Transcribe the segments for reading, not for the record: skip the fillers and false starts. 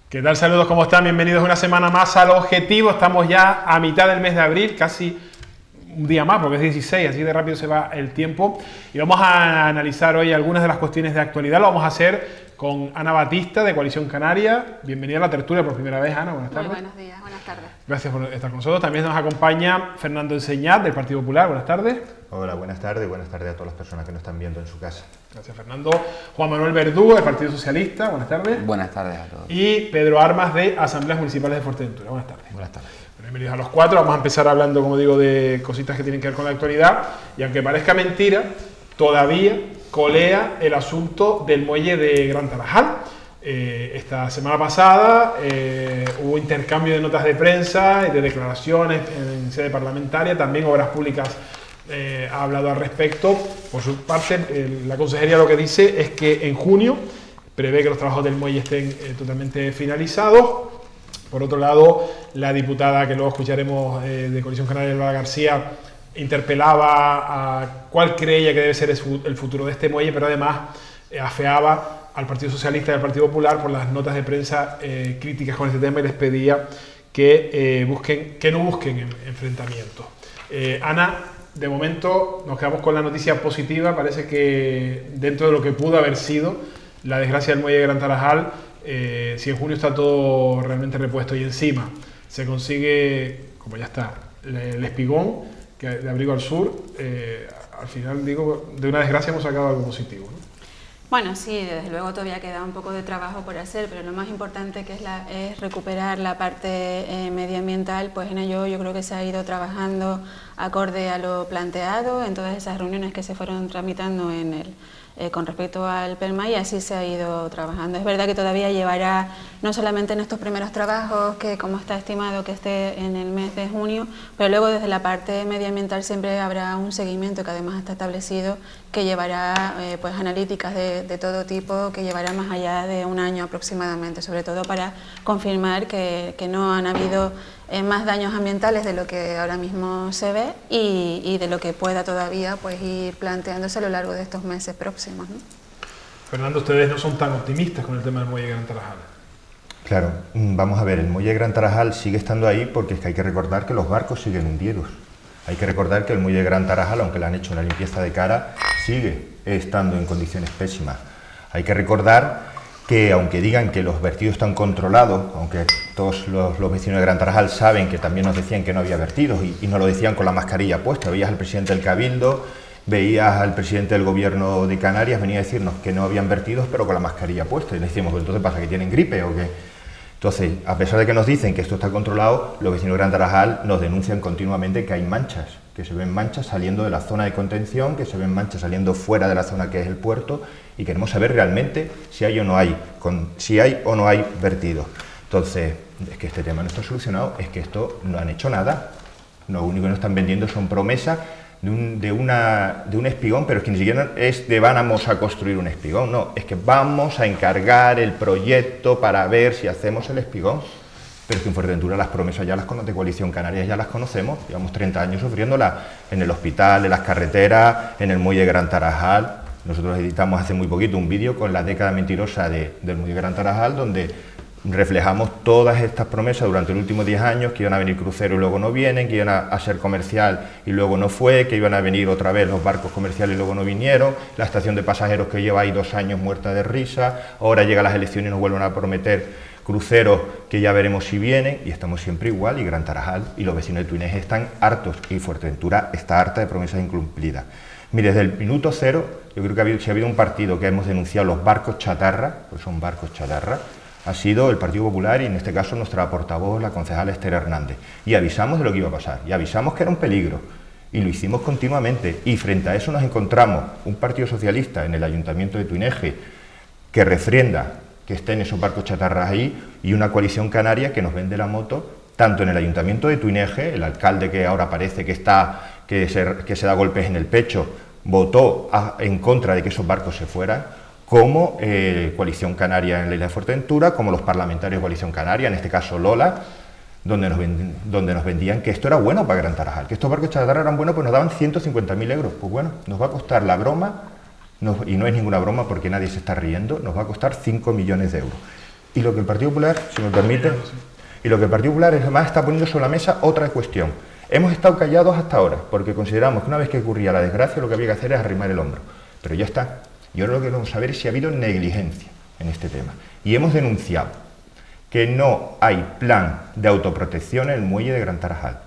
¿Qué tal? Saludos, ¿cómo están? Bienvenidos una semana más al Objetivo. Estamos ya a mitad del mes de abril, casi un día más, porque es 16, así de rápido se va el tiempo. Y vamos a analizar hoy algunas de las cuestiones de actualidad. Lo vamos a hacer con Ana Batista, de Coalición Canaria. Bienvenida a la tertulia por primera vez, Ana. Buenas tardes. Muy buenos días, buenas tardes. Gracias por estar con nosotros. También nos acompaña Fernando Enseñat, del Partido Popular. Buenas tardes. Hola, buenas tardes a todas las personas que nos están viendo en su casa. Gracias, Fernando. Juan Manuel Verdú, del Partido Socialista. Buenas tardes. Buenas tardes a todos. Y Pedro Armas, de Asambleas Municipales de Fuerteventura. Buenas tardes. Buenas tardes. Bienvenidos a los cuatro. Vamos a empezar hablando, como digo, de cositas que tienen que ver con la actualidad. Y aunque parezca mentira, todavía colea el asunto del muelle de Gran Tarajal. Esta semana pasada hubo intercambio de notas de prensa y de declaraciones en sede parlamentaria. También Obras Públicas ha hablado al respecto. Por su parte, la consejería lo que dice es que en junio prevé que los trabajos del muelle estén totalmente finalizados. Por otro lado, la diputada, que luego escucharemos, de Coalición Canaria, Lola García, interpelaba a cuál creía que debe ser el futuro de este muelle, pero además afeaba al Partido Socialista y al Partido Popular por las notas de prensa críticas con este tema y les pedía que no busquen enfrentamientos. Ana, de momento nos quedamos con la noticia positiva. Parece que dentro de lo que pudo haber sido la desgracia del muelle de Gran Tarajal, si en junio está todo realmente repuesto y encima se consigue, como ya está, el espigón que de Abrigo al Sur, al final, digo, de una desgracia hemos sacado algo positivo, ¿no? Bueno, sí, desde luego todavía queda un poco de trabajo por hacer, pero lo más importante que es recuperar la parte medioambiental, pues en ello yo creo que se ha ido trabajando acorde a lo planteado en todas esas reuniones que se fueron tramitando con respecto al PERMA, y así se ha ido trabajando. Es verdad que todavía llevará, no solamente en estos primeros trabajos, que como está estimado que esté en el mes de junio, pero luego desde la parte medioambiental siempre habrá un seguimiento que además está establecido, que llevará pues analíticas de todo tipo, que llevará más allá de un año aproximadamente, sobre todo para confirmar que no han habido más daños ambientales de lo que ahora mismo se ve y de lo que pueda todavía pues ir planteándose a lo largo de estos meses próximos, ¿no? Fernando, ustedes no son tan optimistas con el tema del muelle de Gran Tarajal. Claro, vamos a ver, el muelle de Gran Tarajal sigue estando ahí porque es que hay que recordar que los barcos siguen hundidos. Hay que recordar que el muelle de Gran Tarajal, aunque le han hecho una limpieza de cara, sigue estando en condiciones pésimas. Hay que recordar que, aunque digan que los vertidos están controlados, aunque todos los vecinos de Gran Tarajal saben que también nos decían que no había vertidos y nos lo decían con la mascarilla puesta, veías al presidente del Cabildo, veías al presidente del Gobierno de Canarias, venía a decirnos que no habían vertidos pero con la mascarilla puesta, y le decíamos, pues entonces pasa que tienen gripe o qué. Entonces, a pesar de que nos dicen que esto está controlado, los vecinos de Gran Tarajal nos denuncian continuamente que hay manchas, que se ven manchas saliendo de la zona de contención, que se ven manchas saliendo fuera de la zona que es el puerto, y queremos saber realmente si hay o no hay vertidos. Entonces, es que este tema no está solucionado, es que esto no han hecho nada. Lo único que nos están vendiendo son promesas de un espigón, pero es que ni siquiera es de vamos a construir un espigón, no, es que vamos a encargar el proyecto para ver si hacemos el espigón. Pero es que en Fuerteventura las promesas ya de Coalición Canaria ya las conocemos, llevamos 30 años sufriéndolas en el hospital, en las carreteras, en el muelle de Gran Tarajal. Nosotros editamos hace muy poquito un vídeo con la década mentirosa del muelle de Gran Tarajal, donde reflejamos todas estas promesas durante los últimos 10 años, que iban a venir cruceros y luego no vienen, que iban a ser comercial y luego no fue, que iban a venir otra vez los barcos comerciales y luego no vinieron, la estación de pasajeros que lleva ahí 2 años muerta de risa, ahora llegan las elecciones y nos vuelven a prometer cruceros que ya veremos si vienen, y estamos siempre igual, y Gran Tarajal y los vecinos de Tuineje están hartos, y Fuerteventura está harta de promesas incumplidas. Mire, desde el minuto cero, yo creo que si ha habido un partido que hemos denunciado los barcos chatarra, pues son barcos chatarra, ha sido el Partido Popular, y en este caso nuestra portavoz, la concejala Esther Hernández. Y avisamos de lo que iba a pasar, y avisamos que era un peligro, y lo hicimos continuamente. Y frente a eso nos encontramos un Partido Socialista en el Ayuntamiento de Tuineje que refrienda que estén esos barcos chatarras ahí, y una Coalición Canaria que nos vende la moto, tanto en el Ayuntamiento de Tuineje, el alcalde que ahora parece que se da golpes en el pecho, votó en contra de que esos barcos se fueran, como Coalición Canaria en la isla de Fuerteventura, como los parlamentarios de Coalición Canaria, en este caso Lola, donde nos vendían que esto era bueno para Gran Tarajal, que estos barcos chatarra eran buenos, pues nos daban 150.000 euros. Pues bueno, nos va a costar la broma, y no es ninguna broma porque nadie se está riendo, nos va a costar 5 millones de euros. Y lo que el Partido Popular, si me permite, y lo que el Partido Popular además está poniendo sobre la mesa otra cuestión. Hemos estado callados hasta ahora, porque consideramos que una vez que ocurría la desgracia, lo que había que hacer es arrimar el hombro. Pero ya está. Y ahora lo que queremos saber es si ha habido negligencia en este tema. Y hemos denunciado que no hay plan de autoprotección en el muelle de Gran Tarajal,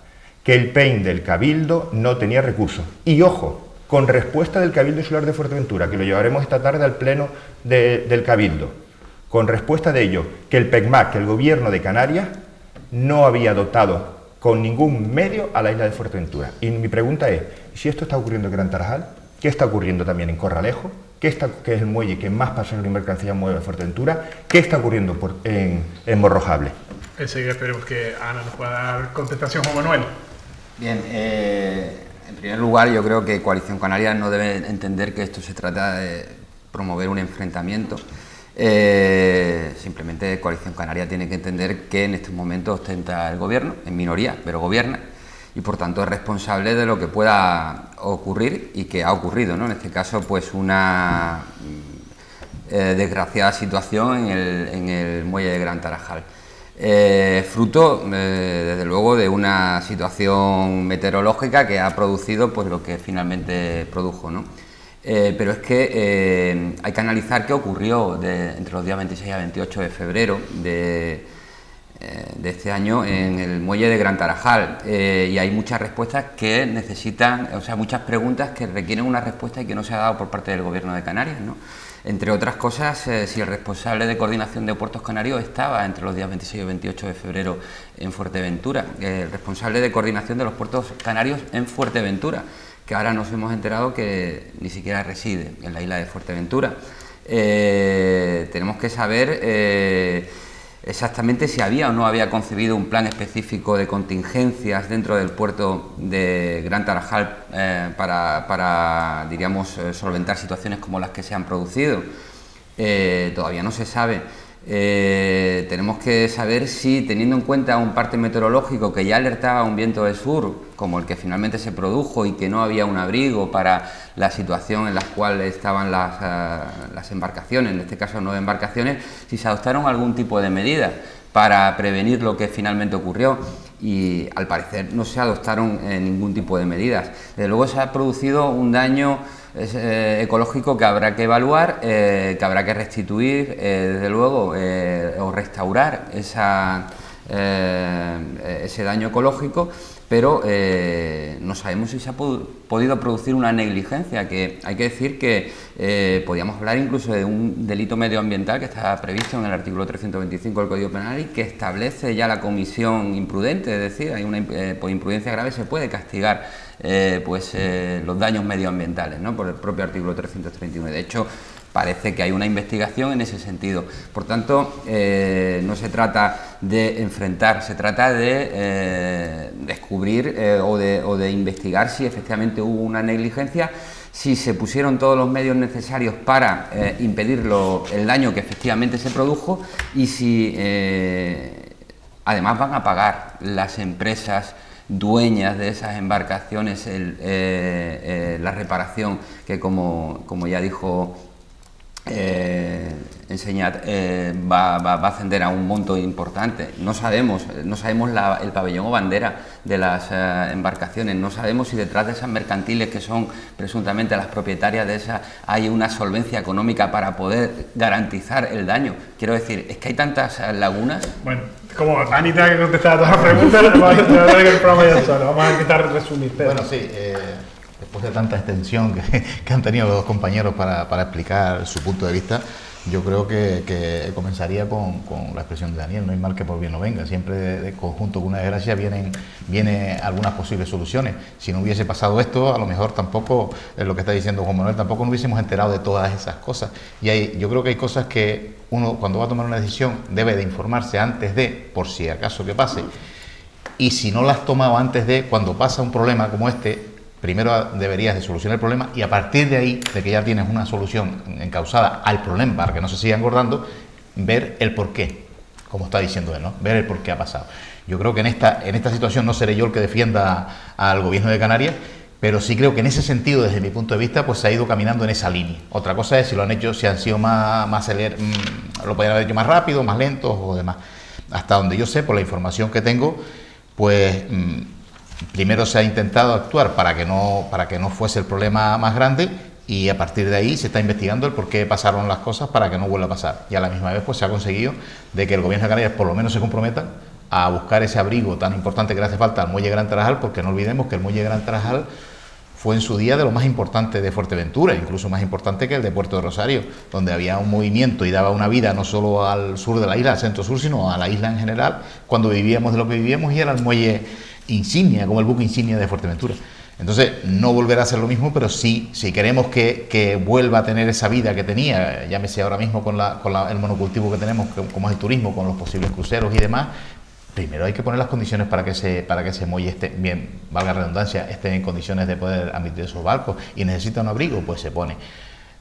que el PEIN del Cabildo no tenía recursos. Y ojo, con respuesta del Cabildo Insular de Fuerteventura, que lo llevaremos esta tarde al pleno del Cabildo, con respuesta de ello, que el PECMAC, que el Gobierno de Canarias, no había dotado con ningún medio a la isla de Fuerteventura. Y mi pregunta es, si esto está ocurriendo en Gran Tarajal, ¿qué está ocurriendo también en Corralejo? Que es el muelle que más pasajeros y mercancías mueve en Fuerteventura? ¿Qué está ocurriendo en Morrojable? Enseguida esperemos que Ana nos pueda dar contestación, Juan Manuel. Bien, en primer lugar yo creo que Coalición Canaria no debe entender que esto se trata de promover un enfrentamiento. Simplemente Coalición Canaria tiene que entender que en estos momentos ostenta el gobierno, en minoría, pero gobierna, y por tanto es responsable de lo que pueda ocurrir y que ha ocurrido, ¿no? En este caso, pues una desgraciada situación en el muelle de Gran Tarajal. Fruto, desde luego, de una situación meteorológica que ha producido pues lo que finalmente produjo, ¿no? Pero es que hay que analizar qué ocurrió entre los días 26 a 28 de febrero de este año en el muelle de Gran Tarajal, y hay muchas respuestas que necesitan, o sea, muchas preguntas que requieren una respuesta y que no se ha dado por parte del Gobierno de Canarias, ¿no? Entre otras cosas, si el responsable de coordinación de puertos canarios estaba entre los días 26 y 28 de febrero en Fuerteventura, el responsable de coordinación de los puertos canarios en Fuerteventura, que ahora nos hemos enterado que ni siquiera reside en la isla de Fuerteventura. Tenemos que saber exactamente si había o no había concebido un plan específico de contingencias dentro del puerto de Gran Tarajal para diríamos, solventar situaciones como las que se han producido. Todavía no se sabe. Tenemos que saber si, teniendo en cuenta un parte meteorológico que ya alertaba un viento del sur, como el que finalmente se produjo, y que no había un abrigo para la situación en la cual estaban las embarcaciones, en este caso 9 embarcaciones, si se adoptaron algún tipo de medidas para prevenir lo que finalmente ocurrió, y al parecer no se adoptaron ningún tipo de medidas. Desde luego se ha producido un daño ecológico que habrá que evaluar, que habrá que restituir, desde luego, o restaurar ese daño ecológico, pero no sabemos si se ha podido producir una negligencia, que hay que decir que podríamos hablar incluso de un delito medioambiental que está previsto en el artículo 325 del Código Penal y que establece ya la comisión imprudente, es decir, por imprudencia grave se puede castigar los daños medioambientales, ¿no? Por el propio artículo 339. De hecho, parece que hay una investigación en ese sentido. Por tanto, no se trata de enfrentar, se trata de descubrir o de investigar si efectivamente hubo una negligencia, si se pusieron todos los medios necesarios para impedir el daño que efectivamente se produjo, y si además van a pagar las empresas dueñas de esas embarcaciones la reparación que, como ya dijo Enseñat, va a ascender a un monto importante. No sabemos el pabellón o bandera de las embarcaciones, no sabemos si detrás de esas mercantiles, que son presuntamente las propietarias de esas, hay una solvencia económica para poder garantizar el daño. Quiero decir, es que hay tantas lagunas. Bueno, como Anita que contestar a todas las preguntas, vamos a intentar resumir. Pedro. Bueno, sí. Después de tanta extensión que han tenido los dos compañeros para explicar su punto de vista, yo creo que comenzaría con la expresión de Daniel: no hay mal que por bien no venga. Siempre de conjunto con una desgracia vienen algunas posibles soluciones. Si no hubiese pasado esto, a lo mejor tampoco, lo que está diciendo Juan Manuel, tampoco nos hubiésemos enterado de todas esas cosas. Y yo creo que hay cosas que uno, cuando va a tomar una decisión, debe de informarse antes de, por si acaso que pase. Y si no la has tomado antes de, cuando pasa un problema como este, primero deberías de solucionar el problema, y a partir de ahí, de que ya tienes una solución encausada al problema para que no se siga engordando, ver el porqué, como está diciendo él, ¿no? Ver el porqué ha pasado. Yo creo que en esta situación no seré yo el que defienda al Gobierno de Canarias, Pero sí creo que en ese sentido, desde mi punto de vista, pues se ha ido caminando en esa línea. Otra cosa es si lo han hecho, si han sido lo podrían haber hecho más rápido, más lentos o demás. Hasta donde yo sé, por la información que tengo, pues primero se ha intentado actuar para que no fuese el problema más grande, y a partir de ahí se está investigando el por qué pasaron las cosas para que no vuelva a pasar. Y a la misma vez pues se ha conseguido de que el Gobierno de Canarias por lo menos se comprometa a buscar ese abrigo tan importante que le hace falta al muelle Gran Tarajal, porque no olvidemos que el muelle Gran Tarajal fue en su día de lo más importante de Fuerteventura, incluso más importante que el de Puerto de Rosario, donde había un movimiento y daba una vida no solo al sur de la isla, al centro-sur, sino a la isla en general, cuando vivíamos de lo que vivíamos, y era el muelle insignia, como el buque insignia de Fuerteventura. Entonces, no volverá a ser lo mismo, pero sí, si queremos que vuelva a tener esa vida que tenía, llámese ahora mismo con el monocultivo que tenemos, como es el turismo, con los posibles cruceros y demás, primero hay que poner las condiciones para que ese muelle esté, bien, valga la redundancia, esté en condiciones de poder admitir esos barcos, y necesita un abrigo, pues se pone.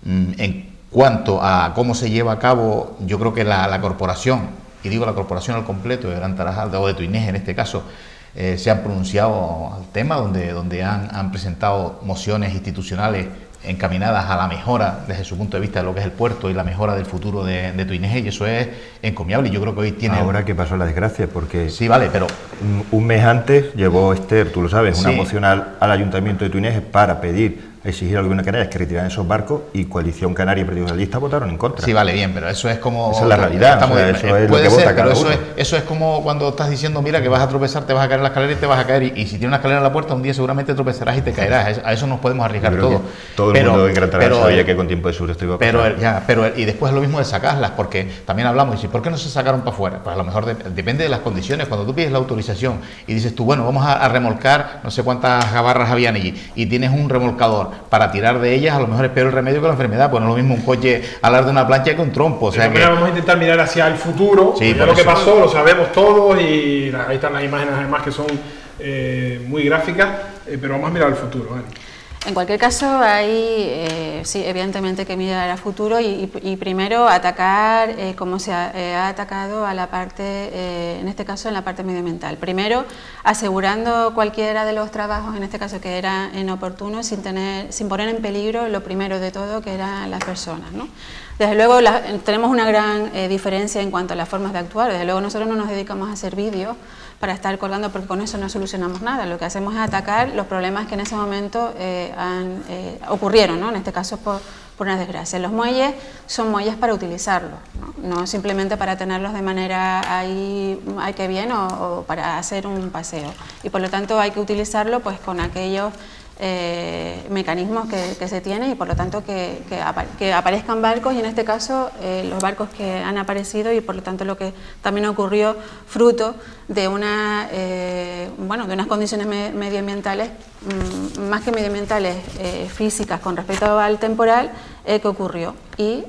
En cuanto a cómo se lleva a cabo, yo creo que la corporación, y digo la corporación al completo de Gran Tarajal, o de Tuinés en este caso, se han pronunciado al tema, donde han presentado mociones institucionales encaminadas a la mejora desde su punto de vista de lo que es el puerto y la mejora del futuro de Tuinés, y eso es encomiable. Yo creo que hoy tiene... Ahora que pasó la desgracia, porque... Sí, vale, pero... Un mes antes llevó Esther, tú lo sabes, una sí, moción al Ayuntamiento de Tuinés para exigir al Gobierno de Canarias que retiraran esos barcos, y Coalición Canaria y Partido Socialista votaron en contra. Sí, vale, bien, pero eso es como... Esa es la realidad, o sea, eso es lo que vota cada uno. Eso es como cuando estás diciendo, mira, que vas a tropezar, te vas a caer en la escalera y te vas a caer, y si tienes una escalera en la puerta, un día seguramente tropezarás y te caerás. A eso nos podemos arriesgar todos. Todo el mundo en Gran Tarajal sabía que con tiempo de sur esto iba a pasar. Y después es lo mismo de sacarlas, porque también hablamos, y si, ¿por qué no se sacaron para afuera? Pues a lo mejor depende de las condiciones. Cuando tú pides la autorización y dices tú, bueno, vamos a remolcar, no sé cuántas gabarras habían allí, y tienes un remolcador para tirar de ellas, a lo mejor es peor el remedio que la enfermedad. Pues no es lo mismo un coche alar de una plancha que un trompo. O sea, vamos a intentar mirar hacia el futuro. Sí, lo que pasó lo sabemos todos, y ahí están las imágenes además que son muy gráficas, pero vamos a mirar al futuro, ¿vale? En cualquier caso, hay sí, evidentemente que mirar al futuro y primero atacar como se ha atacado a la parte, en este caso en la parte medioambiental. Primero, asegurando cualquiera de los trabajos, en este caso que era inoportuno, sin poner en peligro lo primero de todo, que eran las personas, ¿no? Desde luego tenemos una gran diferencia en cuanto a las formas de actuar. Desde luego nosotros no nos dedicamos a hacer vídeos para estar colgando, porque con eso no solucionamos nada. Lo que hacemos es atacar los problemas que en ese momento ocurrieron, ¿no? En este caso por una desgracia. Los muelles son muelles para utilizarlos, no simplemente para tenerlos de manera ahí, ay que bien, o para hacer un paseo. Y por lo tanto hay que utilizarlo pues con aquellos mecanismos que se tienen, y por lo tanto que aparezcan barcos, y en este caso los barcos que han aparecido, y por lo tanto lo que también ocurrió fruto de unas condiciones medioambientales, más que medioambientales, físicas con respecto al temporal que ocurrió. Y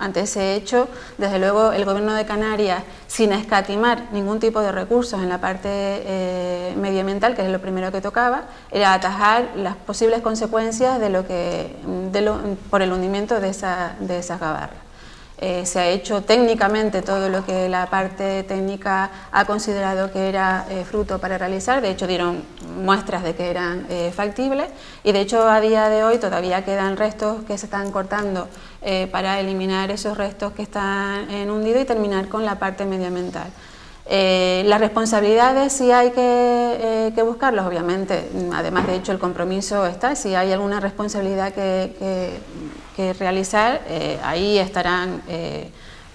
ante ese hecho, desde luego el Gobierno de Canarias, sin escatimar ningún tipo de recursos en la parte medioambiental, que es lo primero que tocaba, era atajar las posibles consecuencias por el hundimiento de esas gabarras. Se ha hecho técnicamente todo lo que la parte técnica ha considerado que era fruto para realizar. De hecho dieron muestras de que eran factibles, y de hecho a día de hoy todavía quedan restos que se están cortando para eliminar esos restos que están hundidos y terminar con la parte medioambiental. Las responsabilidades sí hay que buscarlas, obviamente. Además, de hecho, el compromiso está. Si hay alguna responsabilidad que realizar, ahí estarán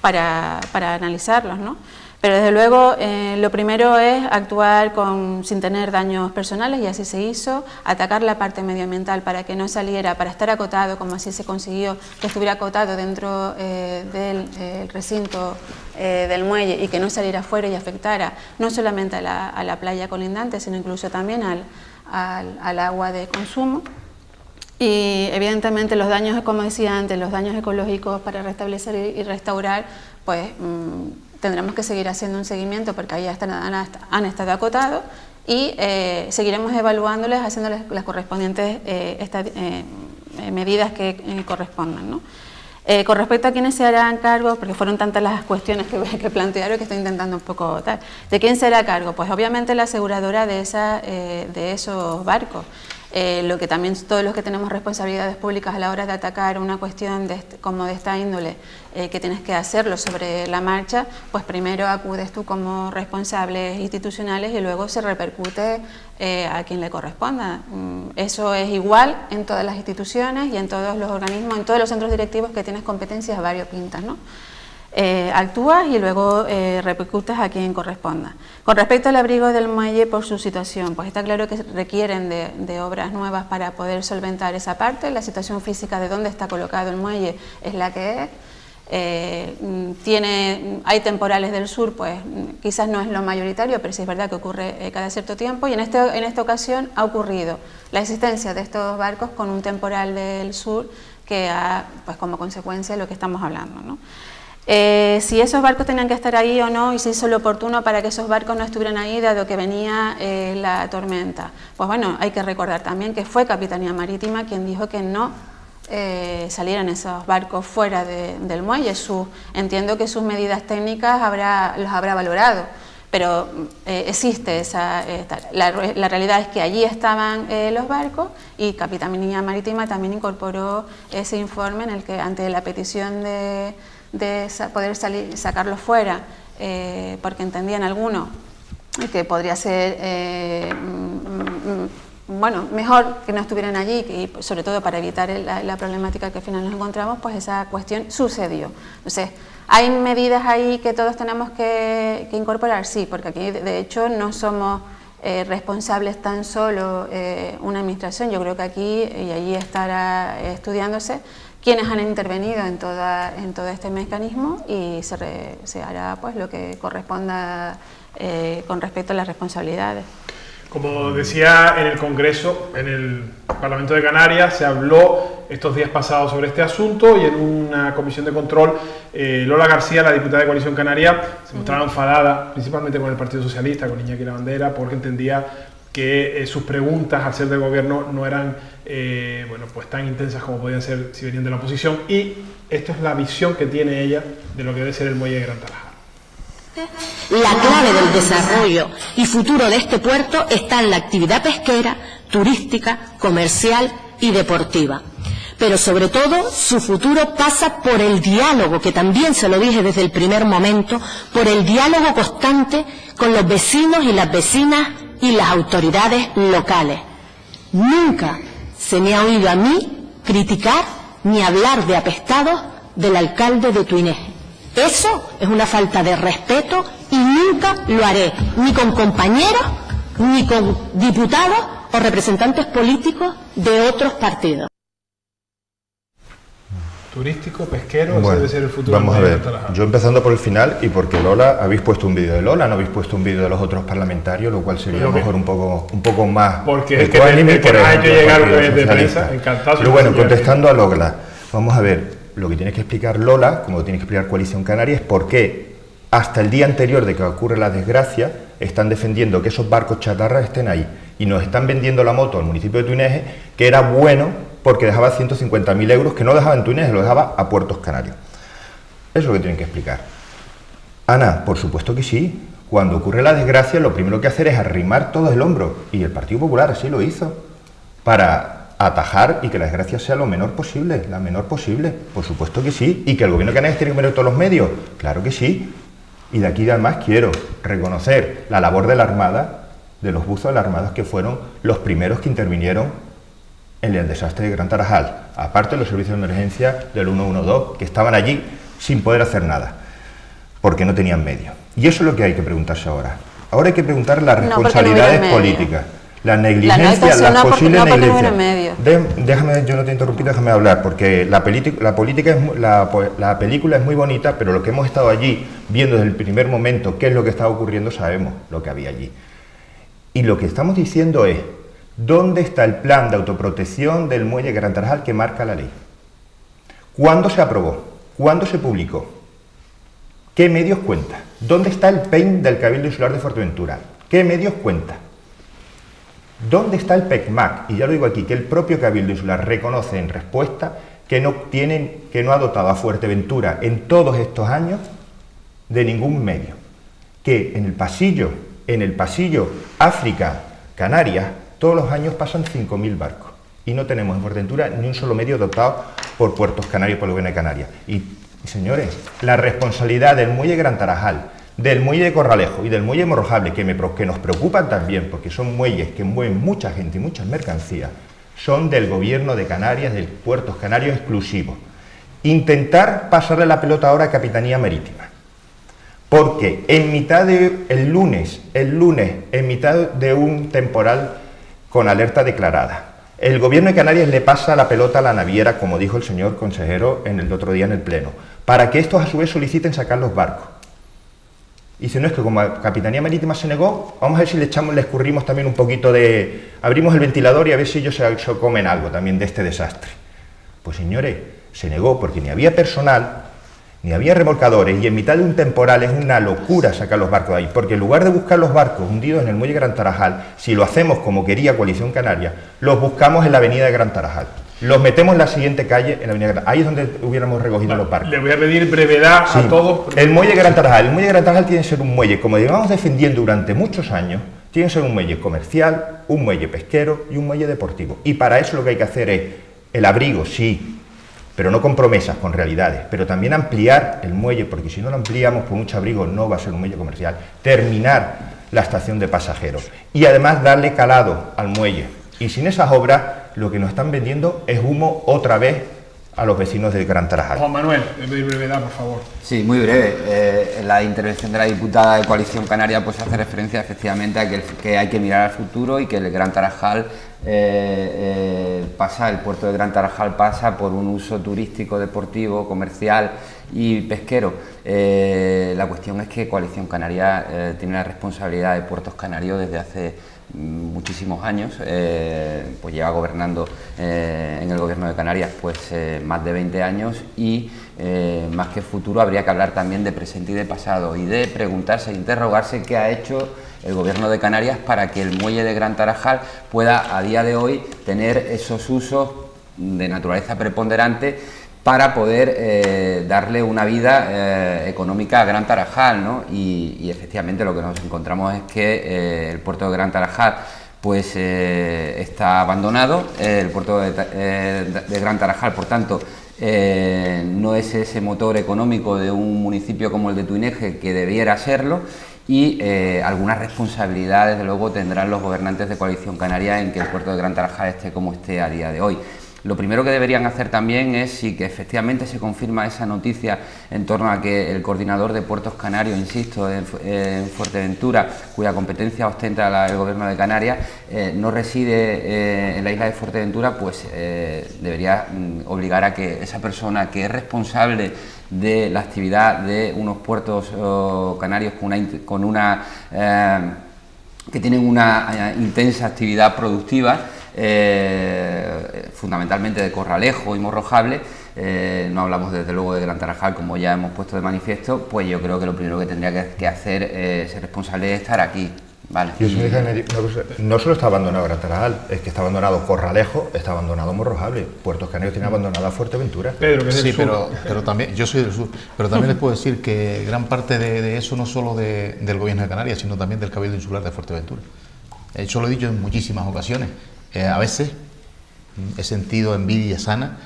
para analizarlos, ¿no? Pero desde luego lo primero es actuar sin tener daños personales, y así se hizo, atacar la parte medioambiental para que no saliera, para estar acotado, como así se consiguió que estuviera acotado dentro del recinto del muelle, y que no saliera afuera y afectara no solamente a la playa colindante, sino incluso también al agua de consumo. Y evidentemente los daños, como decía antes, los daños ecológicos para restablecer y restaurar, pues tendremos que seguir haciendo un seguimiento, porque ahí han estado acotados, y seguiremos evaluándoles, haciéndoles las correspondientes medidas que correspondan, ¿no? Con respecto a quiénes se harán cargo, porque fueron tantas las cuestiones que plantearon que estoy intentando un poco tal, ¿de quién será cargo? Pues obviamente la aseguradora de esos barcos. Lo que también todos los que tenemos responsabilidades públicas a la hora de atacar una cuestión como de esta índole, que tienes que hacerlo sobre la marcha, pues primero acudes tú como responsables institucionales y luego se repercute a quien le corresponda. Eso es igual en todas las instituciones y en todos los organismos, en todos los centros directivos que tienes competencias variopintas, ¿no? Actúas y luego repercutes a quien corresponda. Con respecto al abrigo del muelle por su situación, pues está claro que requieren de obras nuevas para poder solventar esa parte. La situación física de dónde está colocado el muelle es la que es. Hay temporales del sur, pues quizás no es lo mayoritario, pero sí es verdad que ocurre cada cierto tiempo, y en esta ocasión ha ocurrido la existencia de estos barcos con un temporal del sur que ha, pues como consecuencia, lo que estamos hablando, ¿no? Si esos barcos tenían que estar ahí o no, y si hizo lo oportuno para que esos barcos no estuvieran ahí dado que venía la tormenta. Pues bueno, hay que recordar también que fue Capitanía Marítima quien dijo que no salieran esos barcos fuera del muelle. Entiendo que sus medidas técnicas los habrá valorado, pero existe la realidad es que allí estaban los barcos, y Capitanía Marítima también incorporó ese informe en el que, ante la petición de poder sacarlos fuera, porque entendían algunos que podría ser bueno, mejor que no estuvieran allí, y sobre todo para evitar la problemática que al final nos encontramos, pues esa cuestión sucedió. Entonces, ¿hay medidas ahí que todos tenemos que incorporar? Sí, porque aquí de hecho no somos responsables tan solo una administración. Yo creo que aquí y allí estará estudiándose quienes han intervenido en todo este mecanismo, y se hará pues lo que corresponda con respecto a las responsabilidades. Como decía en el Congreso, en el Parlamento de Canarias, se habló estos días pasados sobre este asunto, y en una comisión de control, Lola García, la diputada de Coalición Canaria, se mostraba enfadada, principalmente con el Partido Socialista, con Iñaki Lavandera, porque entendía que sus preguntas al ser del gobierno no eran bueno, pues tan intensas como podían ser si venían de la oposición, y esto es la visión que tiene ella de lo que debe ser el muelle de Gran Tarajal. La clave del desarrollo y futuro de este puerto está en la actividad pesquera, turística, comercial y deportiva. Pero sobre todo su futuro pasa por el diálogo, que también se lo dije desde el primer momento, por el diálogo constante con los vecinos y las vecinas y las autoridades locales. Nunca se me ha oído a mí criticar ni hablar de apestados del alcalde de Tuineje. Eso es una falta de respeto y nunca lo haré, ni con compañeros, ni con diputados o representantes políticos de otros partidos. Turístico, pesquero, bueno, ese debe ser el futuro. Vamos a ver, yo empezando por el final, y porque Lola, habéis puesto un vídeo de Lola, no habéis puesto un vídeo de los otros parlamentarios, lo cual sería mejor un poco más. Porque es que no ha hecho llegar un de prensa, encantado. Pero bueno, contestando a Lola, vamos a ver, lo que tiene que explicar Lola, como tiene que explicar Coalición Canaria, es por qué hasta el día anterior de que ocurre la desgracia están defendiendo que esos barcos chatarras estén ahí, y nos están vendiendo la moto al municipio de Tuineje, que era bueno porque dejaba 150.000 euros, que no dejaba en Tuineje, lo dejaba a Puertos Canarios. Eso es lo que tienen que explicar. Ana, por supuesto que sí. Cuando ocurre la desgracia, lo primero que hacer es arrimar todo el hombro, y el Partido Popular así lo hizo, para atajar y que la desgracia sea lo menor posible, la menor posible. Por supuesto que sí. ¿Y que el gobierno de Canarias tiene que poner todos los medios? Claro que sí. Y de aquí además quiero reconocer la labor de la Armada, de los buzos de la Armada, que fueron los primeros que intervinieron en el desastre de Gran Tarajal, aparte de los servicios de emergencia del 112, que estaban allí sin poder hacer nada, porque no tenían medios. Y eso es lo que hay que preguntarse ahora. Ahora hay que preguntar las responsabilidades políticas, la negligencia, las posibles negligencias. Déjame, yo no te interrumpí, déjame hablar, porque la película es muy bonita, pero lo que hemos estado allí viendo desde el primer momento, qué es lo que estaba ocurriendo, sabemos lo que había allí. Y lo que estamos diciendo es, ¿dónde está el plan de autoprotección del muelle Gran Tarajal que marca la ley? ¿Cuándo se aprobó? ¿Cuándo se publicó? ¿Qué medios cuenta? ¿Dónde está el PEIN del Cabildo Insular de Fuerteventura? ¿Qué medios cuenta? ¿Dónde está el PECMAC? Y ya lo digo aquí, que el propio Cabildo Insular reconoce en respuesta que no ha dotado a Fuerteventura en todos estos años de ningún medio. Que en el pasillo África, Canarias, Todos los años pasan 5.000 barcos y no tenemos en Fuerteventura ni un solo medio dotado por Puertos Canarios, por el Gobierno de Canarias. Y señores, la responsabilidad del muelle Gran Tarajal, del muelle de Corralejo y del muelle Morrojable, que nos preocupan también, porque son muelles que mueven mucha gente y muchas mercancías, son del Gobierno de Canarias, de Puertos Canarios exclusivos. Intentar pasarle la pelota ahora a Capitanía Marítima, porque en mitad de el lunes, en mitad de un temporal con alerta declarada, el Gobierno de Canarias le pasa la pelota a la naviera, como dijo el señor consejero el otro día en el Pleno, para que estos a su vez soliciten sacar los barcos. Y si no, es que como Capitanía Marítima se negó, vamos a ver si le escurrimos también un poquito de... Abrimos el ventilador y a ver si ellos se comen algo también de este desastre. Pues señores, se negó porque ni había personal, ni había remolcadores, y en mitad de un temporal es una locura sacar los barcos de ahí, porque en lugar de buscar los barcos hundidos en el muelle Gran Tarajal, si lo hacemos como quería Coalición Canaria, los buscamos en la avenida de Gran Tarajal. Los metemos en la siguiente calle, en la avenida Gran Tarajal. Ahí es donde hubiéramos recogido los barcos. Le voy a pedir brevedad a todos. El muelle Gran Tarajal. El muelle Gran Tarajal tiene que ser un muelle, como llevamos defendiendo durante muchos años, tiene que ser un muelle comercial, un muelle pesquero y un muelle deportivo. Y para eso lo que hay que hacer es el abrigo, sí, pero no con promesas, con realidades, pero también ampliar el muelle, porque si no lo ampliamos, pues mucho abrigo no va a ser un muelle comercial. Terminar la estación de pasajeros y además darle calado al muelle. Y sin esas obras, lo que nos están vendiendo es humo otra vez a los vecinos del Gran Tarajal. Juan Manuel, de brevedad, por favor. Sí, muy breve. La intervención de la diputada de Coalición Canaria pues hace referencia efectivamente a que hay que mirar al futuro y que el Gran Tarajal el puerto de Gran Tarajal pasa por un uso turístico, deportivo, comercial y pesquero. La cuestión es que Coalición Canaria tiene la responsabilidad de Puertos Canarios desde hace muchísimos años, pues lleva gobernando en el Gobierno de Canarias pues más de 20 años y más que futuro habría que hablar también de presente y de pasado y de preguntarse e interrogarse qué ha hecho el Gobierno de Canarias para que el muelle de Gran Tarajal pueda a día de hoy tener esos usos de naturaleza preponderante para poder darle una vida económica a Gran Tarajal, ¿no? Y efectivamente lo que nos encontramos es que el puerto de Gran Tarajal pues está abandonado, el puerto de Gran Tarajal, por tanto, no es ese motor económico de un municipio como el de Tuineje, que debiera serlo, y algunas responsabilidades, desde luego, tendrán los gobernantes de Coalición Canaria en que el puerto de Gran Tarajal esté como esté a día de hoy. Lo primero que deberían hacer también es, si que efectivamente se confirma esa noticia en torno a que el coordinador de Puertos Canarios, insisto, en Fuerteventura, cuya competencia ostenta el Gobierno de Canarias, no reside en la isla de Fuerteventura, pues debería obligar a que esa persona que es responsable de la actividad de unos puertos canarios que tienen una intensa actividad productiva, fundamentalmente de Corralejo y Morrojable, no hablamos desde luego de Gran Tarajal, como ya hemos puesto de manifiesto, pues yo creo que lo primero que tendría que hacer ser responsable es estar aquí. Vale. No solo está abandonado Gran Tarajal, es que está abandonado Corralejo, está abandonado Morrojable, Puertos Canarios tiene abandonada Fuerteventura. Pedro, que es del sur. Pero también, yo soy del sur, pero también les puedo decir que gran parte de eso no solo del Gobierno de Canarias, sino también del Cabildo Insular de Fuerteventura. Yo lo he dicho en muchísimas ocasiones. A veces he sentido envidia sana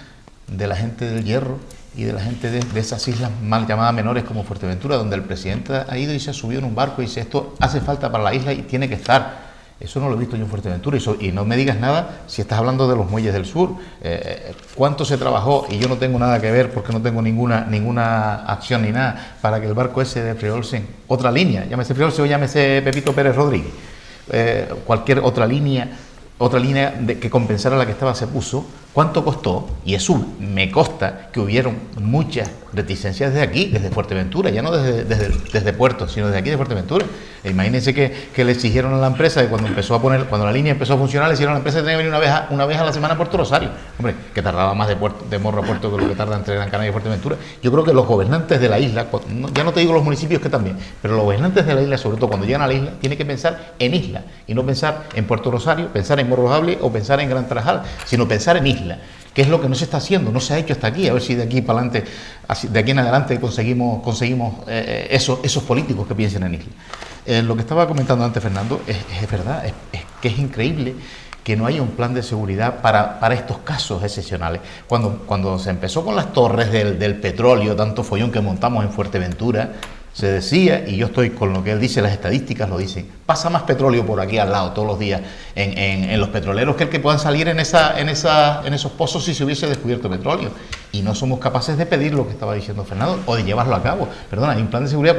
de la gente del Hierro y de la gente de esas islas mal llamadas menores como Fuerteventura, donde el presidente ha ido y se ha subido en un barco y dice: esto hace falta para la isla y tiene que estar. Eso no lo he visto yo en Fuerteventura. Y no me digas nada si estás hablando de los muelles del sur. ¿Cuánto se trabajó? Y yo no tengo nada que ver porque no tengo ninguna acción ni nada para que el barco ese de Friolsen, otra línea, llámese Friolsen o llámese Pepito Pérez Rodríguez, cualquier otra línea que compensara la que estaba se puso. ¿Cuánto costó? Y eso me consta que hubieron muchas reticencias desde aquí, desde Fuerteventura, ya no desde Puerto, sino desde aquí de Fuerteventura. Imagínense que le exigieron a la empresa, cuando la línea empezó a funcionar, le hicieron a la empresa que tenía que venir una vez a la semana a Puerto Rosario. Hombre, que tardaba más de Morro a Puerto que lo que tarda entre Gran Canaria y Fuerteventura. Yo creo que los gobernantes de la isla, ya no te digo los municipios que también, pero los gobernantes de la isla, sobre todo cuando llegan a la isla, tienen que pensar en isla y no pensar en Puerto Rosario, pensar en Morrojable o pensar en Gran Tarajal, sino pensar en isla, que es lo que no se está haciendo, no se ha hecho hasta aquí. A ver si de aquí para adelante, de aquí en adelante conseguimos esos políticos que piensen en isla. Lo que estaba comentando antes Fernando es verdad, es que es increíble que no haya un plan de seguridad para estos casos excepcionales. Cuando se empezó con las torres del petróleo, tanto follón que montamos en Fuerteventura, se decía, y yo estoy con lo que él dice, las estadísticas lo dicen, pasa más petróleo por aquí al lado todos los días en los petroleros que el que puedan salir en esos pozos si se hubiese descubierto petróleo. Y no somos capaces de pedir lo que estaba diciendo Fernando o de llevarlo a cabo. Perdona, hay un plan de seguridad,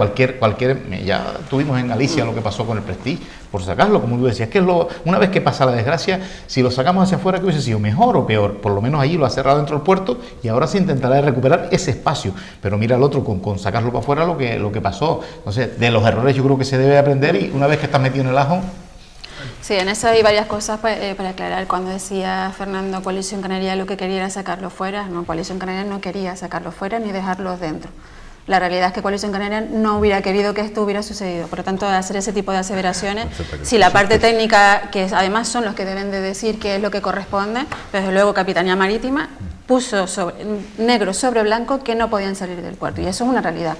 ya tuvimos en Galicia lo que pasó con el Prestige, por sacarlo, como tú decías, que es una vez que pasa la desgracia, si lo sacamos hacia afuera, ¿qué hubiese sido? ¿Mejor o peor? Por lo menos allí lo ha cerrado dentro del puerto y ahora se intentará recuperar ese espacio. Pero mira el otro, con sacarlo para afuera lo que pasó. Entonces, de los errores yo creo que se debe aprender y una vez que estás metido en el ajo... Sí, en eso hay varias cosas para aclarar. Cuando decía Fernando, Coalición Canaria lo que quería era sacarlo fuera, no, Coalición Canaria no quería sacarlo fuera ni dejarlo dentro. La realidad es que Coalición Canaria no hubiera querido que esto hubiera sucedido. Por lo tanto, hacer ese tipo de aseveraciones, si la parte técnica, que además son los que deben de decir qué es lo que corresponde, desde luego Capitanía Marítima puso negro sobre blanco que no podían salir del puerto. Y eso es una realidad,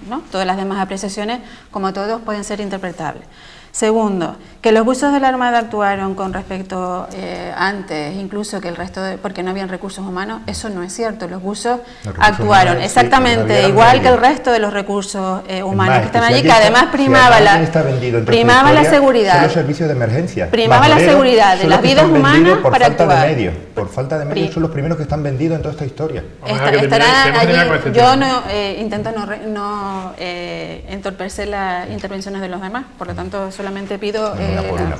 ¿no? Todas las demás apreciaciones, como todos, pueden ser interpretables. Segundo, que los buzos de la Armada actuaron con respecto antes, incluso que el resto, porque no habían recursos humanos, eso no es cierto. Los buzos actuaron exactamente igual que el resto de los recursos humanos que están allí, que además primaba la seguridad. Son los servicios de emergencia. Primaba la seguridad de las vidas humanas para actuar. Por falta de medios son los primeros que están vendidos en toda esta historia. Yo intento no entorpecer las intervenciones de los demás, por lo tanto solamente pido...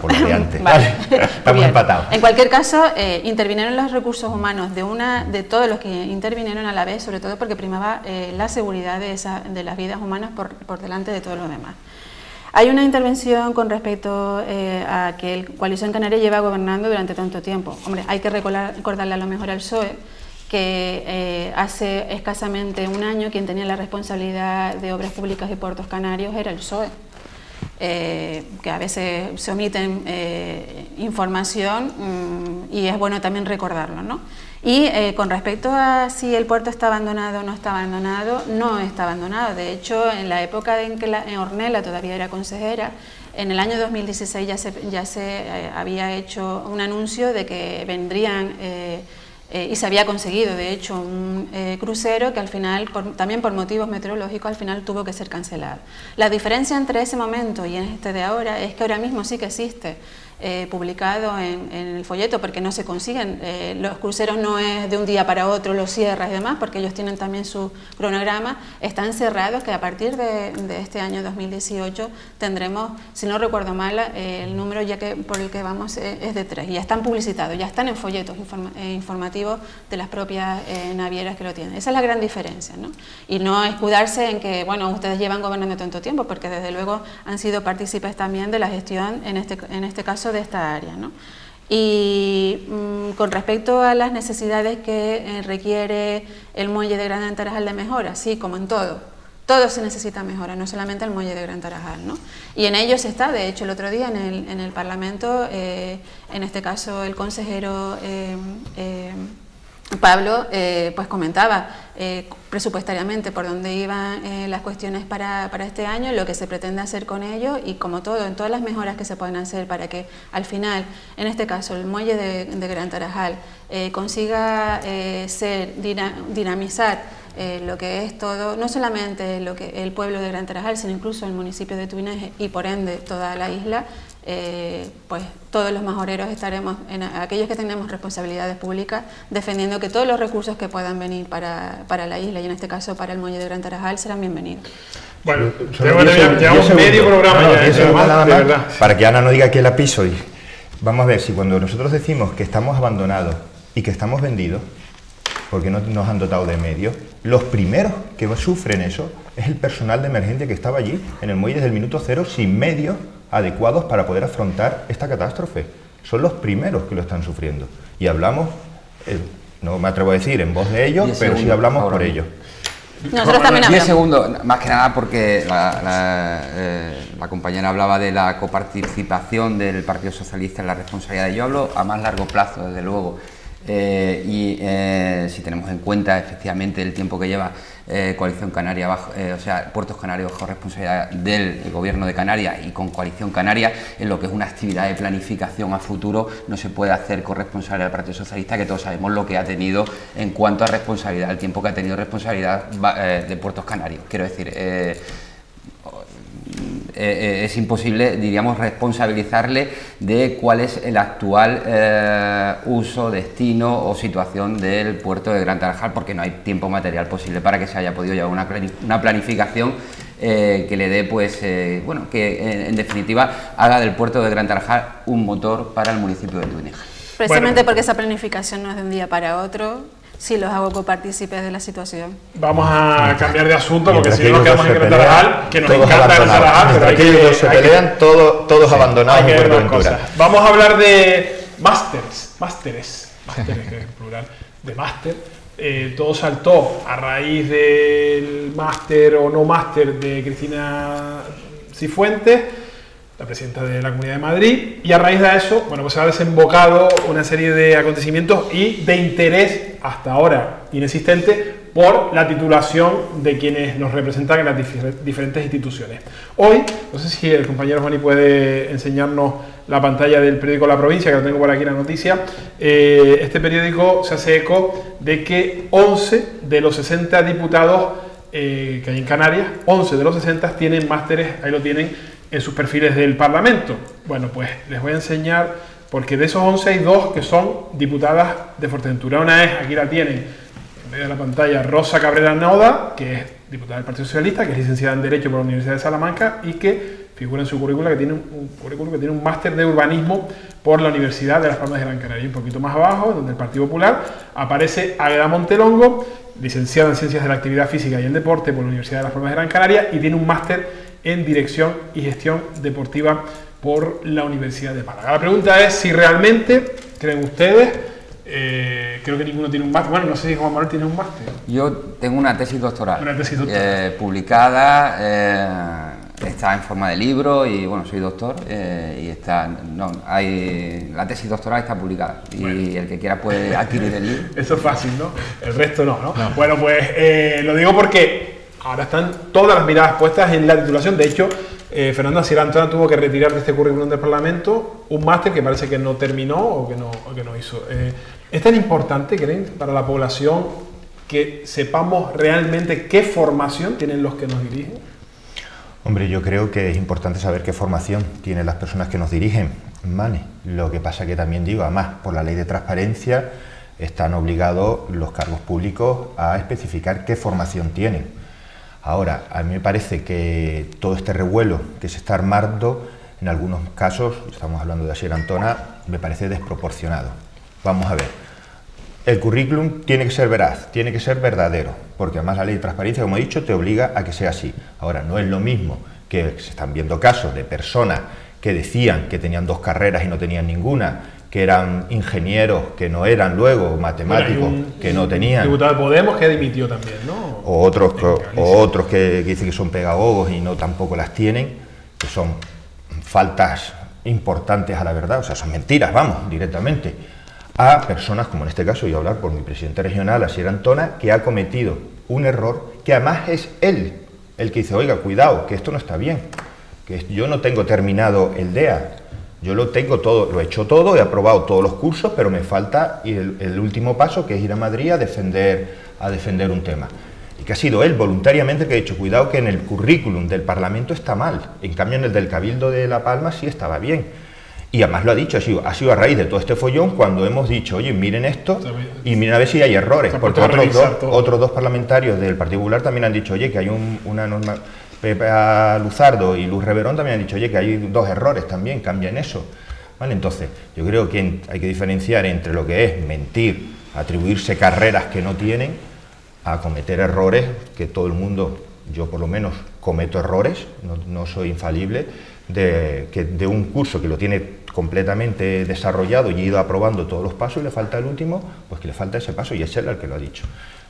por variante. Vale. Estamos empatados. En cualquier caso, intervinieron los recursos humanos de todos los que intervinieron a la vez, sobre todo porque primaba la seguridad de las vidas humanas por delante de todo lo demás. Hay una intervención con respecto a que el Coalición Canaria lleva gobernando durante tanto tiempo. Hombre, hay que recordarle a lo mejor al PSOE que hace escasamente un año quien tenía la responsabilidad de obras públicas y puertos canarios era el PSOE. Que a veces se omiten información y es bueno también recordarlo, ¿no? Y con respecto a si el puerto está abandonado o no está abandonado, no está abandonado. De hecho, en la época en que Ornella todavía era consejera, en el año 2016 ya se había hecho un anuncio de que vendrían... y se había conseguido, de hecho, un crucero que al final, también por motivos meteorológicos, al final tuvo que ser cancelado. La diferencia entre ese momento y este de ahora es que ahora mismo sí que existe publicado en el folleto, porque no se consiguen, los cruceros no es de un día para otro, los cierras y demás, porque ellos tienen también su cronograma, están cerrados, que a partir de este año 2018 tendremos, si no recuerdo mal, el número ya que por el que vamos es de 3, y ya están publicitados, ya están en folletos informativos de las propias navieras que lo tienen. Esa es la gran diferencia, ¿no? Y no escudarse en que, bueno, ustedes llevan gobernando tanto tiempo, porque desde luego han sido partícipes también de la gestión, en este caso, de esta área, ¿no? Y con respecto a las necesidades que requiere el muelle de Gran Tarajal de mejora, sí, como en todo se necesita mejora, no solamente el muelle de Gran Tarajal, ¿no? Y en ello se está, de hecho el otro día en el Parlamento, en este caso el consejero Pablo pues comentaba presupuestariamente por dónde iban las cuestiones para este año, lo que se pretende hacer con ello y como todo, en todas las mejoras que se pueden hacer para que al final, en este caso el muelle de Gran Tarajal consiga dinamizar lo que es todo, no solamente lo que el pueblo de Gran Tarajal, sino incluso el municipio de Tuineje y por ende toda la isla, pues todos los majoreros estaremos, aquellos que tenemos responsabilidades públicas, defendiendo que todos los recursos que puedan venir para la isla y en este caso para el muelle de Gran Tarajal serán bienvenidos. Bueno, llevamos medio programa nada más, para que Ana no diga que la piso. Y vamos a ver, si cuando nosotros decimos que estamos abandonados y que estamos vendidos, porque no nos han dotado de medios, los primeros que sufren eso es el personal de emergencia que estaba allí en el muelle desde el minuto cero sin medios adecuados para poder afrontar esta catástrofe. Son los primeros que lo están sufriendo. Y hablamos, no me atrevo a decir en voz de ellos, pero sí hablamos por ellos. Nosotros también hablamos. 10 segundos, más que nada porque la compañera hablaba de la coparticipación del Partido Socialista en la responsabilidad. Yo hablo a más largo plazo, desde luego. Si tenemos en cuenta efectivamente el tiempo que lleva Coalición Canaria, o sea, Puertos Canarios bajo responsabilidad del Gobierno de Canarias y con Coalición Canaria, en lo que es una actividad de planificación a futuro, no se puede hacer corresponsable al Partido Socialista, que todos sabemos lo que ha tenido en cuanto a responsabilidad, el tiempo que ha tenido responsabilidad de Puertos Canarios. Quiero decir, es imposible, diríamos, responsabilizarle de cuál es el actual uso, destino o situación del puerto de Gran Tarajal, porque no hay tiempo material posible para que se haya podido llevar una planificación que le dé, pues, bueno, que en definitiva haga del puerto de Gran Tarajal un motor para el municipio de Túnez. Precisamente porque esa planificación no es de un día para otro, sí los hago copartícipes de la situación. Vamos a cambiar de asunto porque si no nos ellos quedamos en Gran Tarajal, que nos encanta Gran Tarajal, pero hay que ellos se pelean, todos sí, abandonados hay en que ver Fuerteventura. las cosas. Vamos a hablar de másteres, que es plural, de máster. Todo saltó a raíz del máster o no máster de Cristina Cifuentes, la presidenta de la Comunidad de Madrid, y a raíz de eso, bueno, pues se ha desembocado una serie de acontecimientos y de interés hasta ahora inexistente por la titulación de quienes nos representan en las diferentes instituciones. Hoy, no sé si el compañero Juani puede enseñarnos la pantalla del periódico La Provincia, que lo tengo por aquí la noticia. Este periódico se hace eco de que 11 de los 60 diputados que hay en Canarias, 11 de los 60 tienen másteres, ahí lo tienen, en sus perfiles del Parlamento. Bueno, pues les voy a enseñar, porque de esos 11 hay 2 que son diputadas de Fuerteventura. Una es, aquí la tienen, en medio de la pantalla, Rosa Cabrera Nauda, que es diputada del Partido Socialista, que es licenciada en Derecho por la Universidad de Salamanca y que figura en su currículum que tiene un máster de urbanismo por la Universidad de Las Palmas de Gran Canaria. Un poquito más abajo, donde el Partido Popular, aparece Águeda Montelongo, licenciada en Ciencias de la Actividad Física y el Deporte por la Universidad de Las Palmas de Gran Canaria y tiene un máster en Dirección y Gestión Deportiva por la Universidad de Málaga. La pregunta es si realmente, creen ustedes, creo que ninguno tiene un máster, bueno, no sé si Juan Manuel tiene un máster. Yo tengo una tesis doctoral, publicada, está en forma de libro y bueno, soy doctor y está, la tesis doctoral está publicada y bueno, el que quiera puede adquirir el libro. Eso es fácil, ¿no? El resto no. Bueno, pues lo digo porque ahora están todas las miradas puestas en la titulación. De hecho, Fernando Asier Antona tuvo que retirar de este currículum del Parlamento un máster que parece que no terminó o que no hizo. ¿Es tan importante, creen, para la población que sepamos realmente qué formación tienen los que nos dirigen? Hombre, yo creo que es importante saber qué formación tienen las personas que nos dirigen, Mane. Lo que pasa que también digo, además, por la ley de transparencia, están obligados los cargos públicos a especificar qué formación tienen. Ahora, a mí me parece que todo este revuelo que se está armando, en algunos casos, estamos hablando de Asier Antona, me parece desproporcionado. Vamos a ver, el currículum tiene que ser veraz, tiene que ser verdadero, porque además la ley de transparencia, como he dicho, te obliga a que sea así. Ahora, no es lo mismo que se están viendo casos de personas que decían que tenían 2 carreras y no tenían ninguna, que eran ingenieros, que no eran luego, matemáticos, que no tenían. Diputado de Podemos que dimitió también, ¿no? O otros que dicen que son pedagogos y no tampoco las tienen, que son faltas importantes a la verdad, o sea, son mentiras, vamos, directamente, a personas, como en este caso, voy a hablar por mi presidente regional, Asier Antona, que ha cometido un error, que además es él el que dice, oiga, cuidado, que esto no está bien, que yo no tengo terminado el DEA, yo lo tengo todo, lo he hecho todo, he aprobado todos los cursos, pero me falta el último paso, que es ir a Madrid a defender un tema. Y que ha sido él voluntariamente que ha dicho, cuidado que en el currículum del Parlamento está mal, en cambio en el del Cabildo de La Palma sí estaba bien. Y además lo ha dicho, ha sido a raíz de todo este follón cuando hemos dicho, oye, miren esto y miren a ver si hay errores, porque otros dos parlamentarios del Partido Popular también han dicho, oye, que hay una norma... Pepe Luzardo y Luz Reverón también han dicho, oye, que hay 2 errores también, cambien eso. ¿Vale? Entonces, yo creo que hay que diferenciar entre lo que es mentir, atribuirse carreras que no tienen, a cometer errores, que todo el mundo, yo por lo menos cometo errores, no soy infalible, de un curso que lo tiene completamente desarrollado y he ido aprobando todos los pasos y le falta el último, pues que le falta ese paso y es él el que lo ha dicho.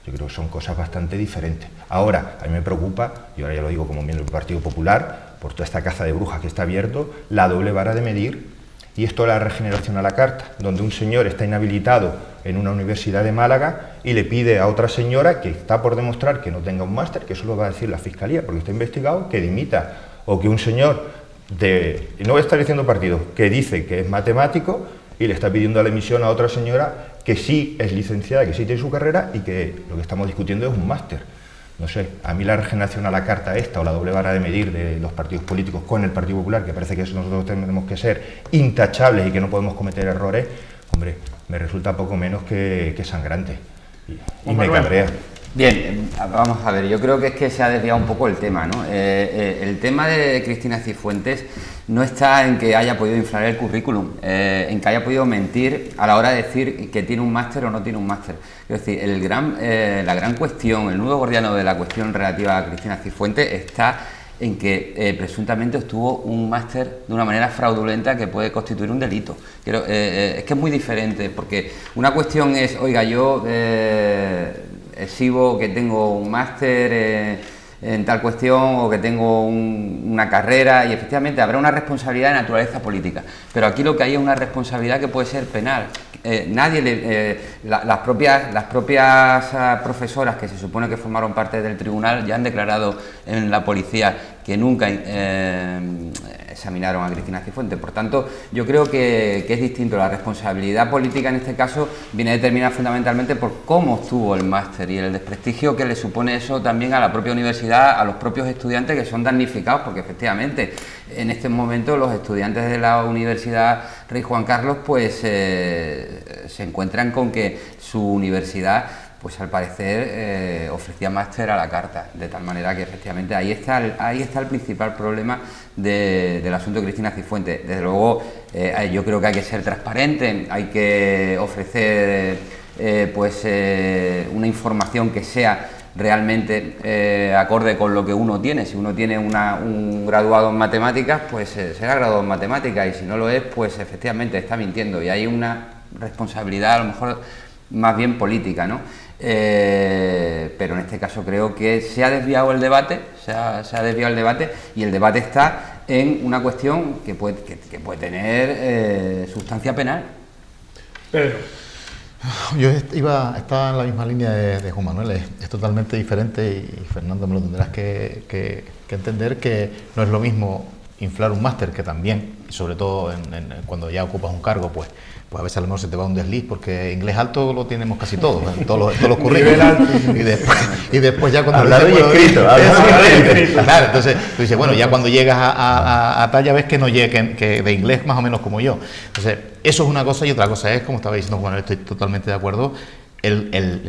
Yo creo que son cosas bastante diferentes. Ahora, a mí me preocupa, y ahora ya lo digo como miembro del Partido Popular, por toda esta caza de brujas que está abierto, la doble vara de medir, y esto la regeneración a la carta, donde un señor está inhabilitado en una universidad de Málaga y le pide a otra señora que está por demostrar que no tenga un máster, que eso lo va a decir la Fiscalía porque está investigado, que dimita, o que un señor y no voy a estar diciendo partido, que dice que es matemático y le está pidiendo la dimisión a otra señora que sí es licenciada, que sí tiene su carrera y que lo que estamos discutiendo es un máster. No sé, a mí la regeneración a la carta esta o la doble vara de medir de los partidos políticos con el Partido Popular, que parece que nosotros tenemos que ser intachables y que no podemos cometer errores, hombre, me resulta poco menos que sangrante y me cabrea. Bien, vamos a ver, yo creo que es que se ha desviado un poco el tema, ¿no? El tema de Cristina Cifuentes no está en que haya podido inflar el currículum, en que haya podido mentir a la hora de decir que tiene un máster o no tiene un máster. Es decir, la gran cuestión, el nudo gordiano de la cuestión relativa a Cristina Cifuentes está en que presuntamente obtuvo un máster de una manera fraudulenta que puede constituir un delito. Es que es muy diferente, porque una cuestión es, oiga, yo exhibo que tengo un máster en tal cuestión o que tengo una carrera, y efectivamente habrá una responsabilidad de naturaleza política, pero aquí lo que hay es una responsabilidad que puede ser penal. Las propias profesoras que se supone que formaron parte del tribunal ya han declarado en la policía que nunca examinaron a Cristina Cifuentes. Por tanto, yo creo que es distinto. La responsabilidad política en este caso viene determinada fundamentalmente por cómo obtuvo el máster y el desprestigio que le supone eso también a la propia universidad, a los propios estudiantes que son damnificados, porque efectivamente en este momento los estudiantes de la Universidad Rey Juan Carlos pues se encuentran con que su universidad pues al parecer ofrecía máster a la carta, de tal manera que efectivamente ahí está el principal problema del asunto de Cristina Cifuentes. Desde luego yo creo que hay que ser transparente, hay que ofrecer una información que sea realmente acorde con lo que uno tiene. Si uno tiene un graduado en matemáticas, pues será graduado en matemáticas, y si no lo es, pues efectivamente está mintiendo, y hay una responsabilidad a lo mejor más bien política, ¿no? Pero en este caso creo que se ha desviado el debate, y el debate está en una cuestión que puede tener sustancia penal. Pedro. Yo estaba en la misma línea de Juan Manuel, es totalmente diferente, y Fernando me lo tendrás que entender, que no es lo mismo inflar un máster, que también, sobre todo cuando ya ocupas un cargo, pues a veces a lo mejor se te va un desliz, porque inglés alto lo tenemos casi todos, en todos los currículos. Y después ya cuando... Hablado y escrito. Claro, entonces tú dices, bueno, ya cuando llegas a tal ya ves que no llega, que de inglés más o menos como yo. Entonces, eso es una cosa, y otra cosa es, como estaba diciendo Juan, estoy totalmente de acuerdo,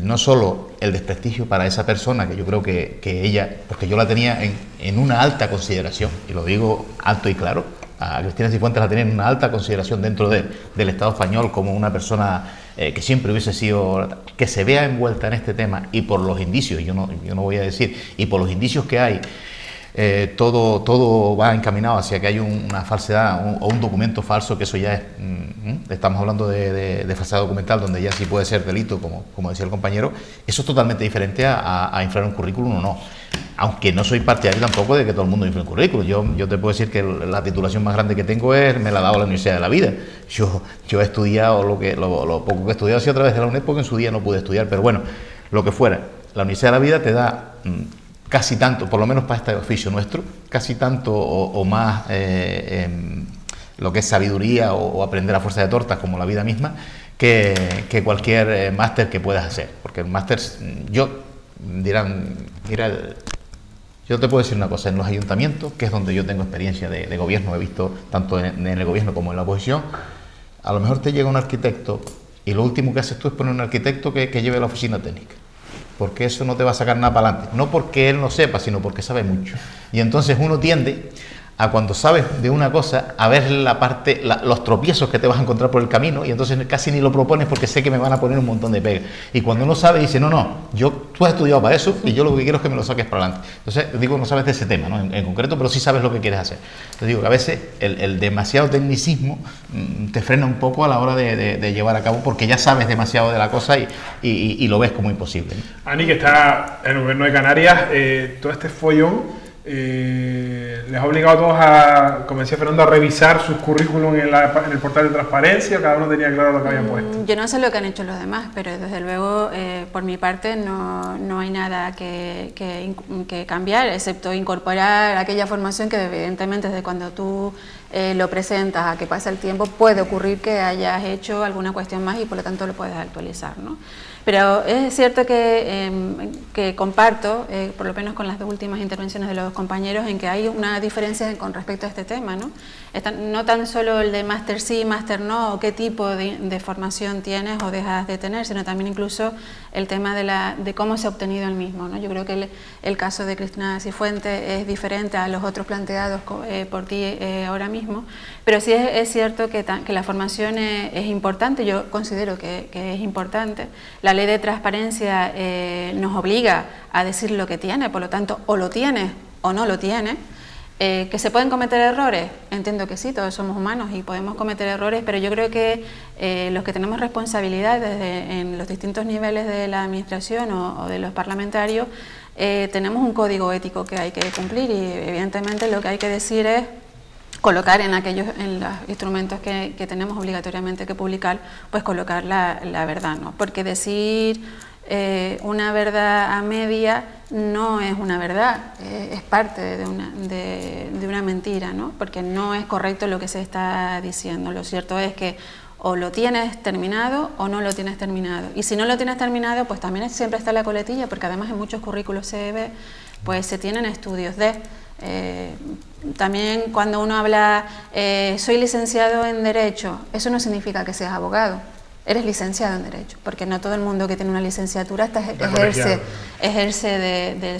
no solo el desprestigio para esa persona, que yo creo que ella, porque yo la tenía en una alta consideración, y lo digo alto y claro, a Cristina Cifuentes la tenía en una alta consideración dentro del Estado español como una persona que siempre hubiese sido, que se vea envuelta en este tema, y por los indicios, yo no voy a decir, y por los indicios que hay, todo va encaminado hacia que hay una falsedad o un documento falso, que eso ya es, estamos hablando de falsedad documental, donde ya sí puede ser delito, como decía el compañero. Eso es totalmente diferente a inflar un currículum o no. Aunque no soy partidario tampoco de que todo el mundo infle un currículum. Yo te puedo decir que la titulación más grande que tengo me la ha dado la Universidad de la Vida. Yo he estudiado lo poco que he estudiado, sí, a través de la UNED, porque en su día no pude estudiar, pero bueno, lo que fuera. La Universidad de la Vida te da casi tanto, por lo menos para este oficio nuestro, casi tanto o más lo que es sabiduría o aprender a fuerza de tortas, como la vida misma, que cualquier máster que puedas hacer. Porque el máster, dirán, mira, yo te puedo decir una cosa, en los ayuntamientos, que es donde yo tengo experiencia de gobierno, he visto tanto en el gobierno como en la oposición, a lo mejor te llega un arquitecto y lo último que haces tú es poner un arquitecto que lleve la oficina técnica, porque eso no te va a sacar nada para adelante, no porque él no sepa, sino porque sabe mucho. Y entonces uno tiende a, cuando sabes de una cosa, a ver los tropiezos que te vas a encontrar por el camino, y entonces casi ni lo propones porque sé que me van a poner un montón de pegas. Y cuando uno sabe, dice, tú has estudiado para eso y yo lo que quiero es que me lo saques para adelante. Entonces, digo, no sabes de ese tema, ¿no? en concreto, pero sí sabes lo que quieres hacer. Entonces digo que a veces el demasiado tecnicismo te frena un poco a la hora de llevar a cabo, porque ya sabes demasiado de la cosa y lo ves como imposible, ¿no? Ani, que está en el gobierno de Canarias, todo este follón les ha obligado a todos a, como decía Fernando, a revisar sus currículum en el portal de transparencia, cada uno tenía claro lo que había puesto. Yo no sé lo que han hecho los demás, pero desde luego, por mi parte, no hay nada que cambiar, excepto incorporar aquella formación que evidentemente desde cuando tú lo presentas a que pasa el tiempo, puede ocurrir que hayas hecho alguna cuestión más y por lo tanto lo puedes actualizar, ¿no? Pero es cierto que comparto, por lo menos con las dos últimas intervenciones de los compañeros, en que hay una diferencia con respecto a este tema, ¿no? No tan solo el de máster sí, máster no, o qué tipo de formación tienes o dejas de tener, sino también incluso el tema de cómo se ha obtenido el mismo, ¿no? Yo creo que el caso de Cristina Cifuentes es diferente a los otros planteados por ti ahora mismo, pero sí es cierto que la formación es importante, yo considero que es importante. La ley de transparencia nos obliga a decir lo que tiene, por lo tanto, o lo tienes o no lo tienes. ¿Que se pueden cometer errores? Entiendo que sí, todos somos humanos y podemos cometer errores, pero yo creo que los que tenemos responsabilidades en los distintos niveles de la administración o de los parlamentarios, tenemos un código ético que hay que cumplir y evidentemente lo que hay que decir es colocar en los instrumentos que tenemos obligatoriamente que publicar, pues colocar la verdad, ¿no? Porque decir una verdad a media no es una verdad, es parte de una mentira, ¿no? Porque no es correcto lo que se está diciendo. Lo cierto es que o lo tienes terminado o no lo tienes terminado. Y si no lo tienes terminado, pues también siempre está la coletilla, porque además en muchos currículos CEB pues se tienen estudios de... también cuando uno habla, soy licenciado en Derecho, eso no significa que seas abogado. Eres licenciado en Derecho, porque no todo el mundo que tiene una licenciatura ejerce de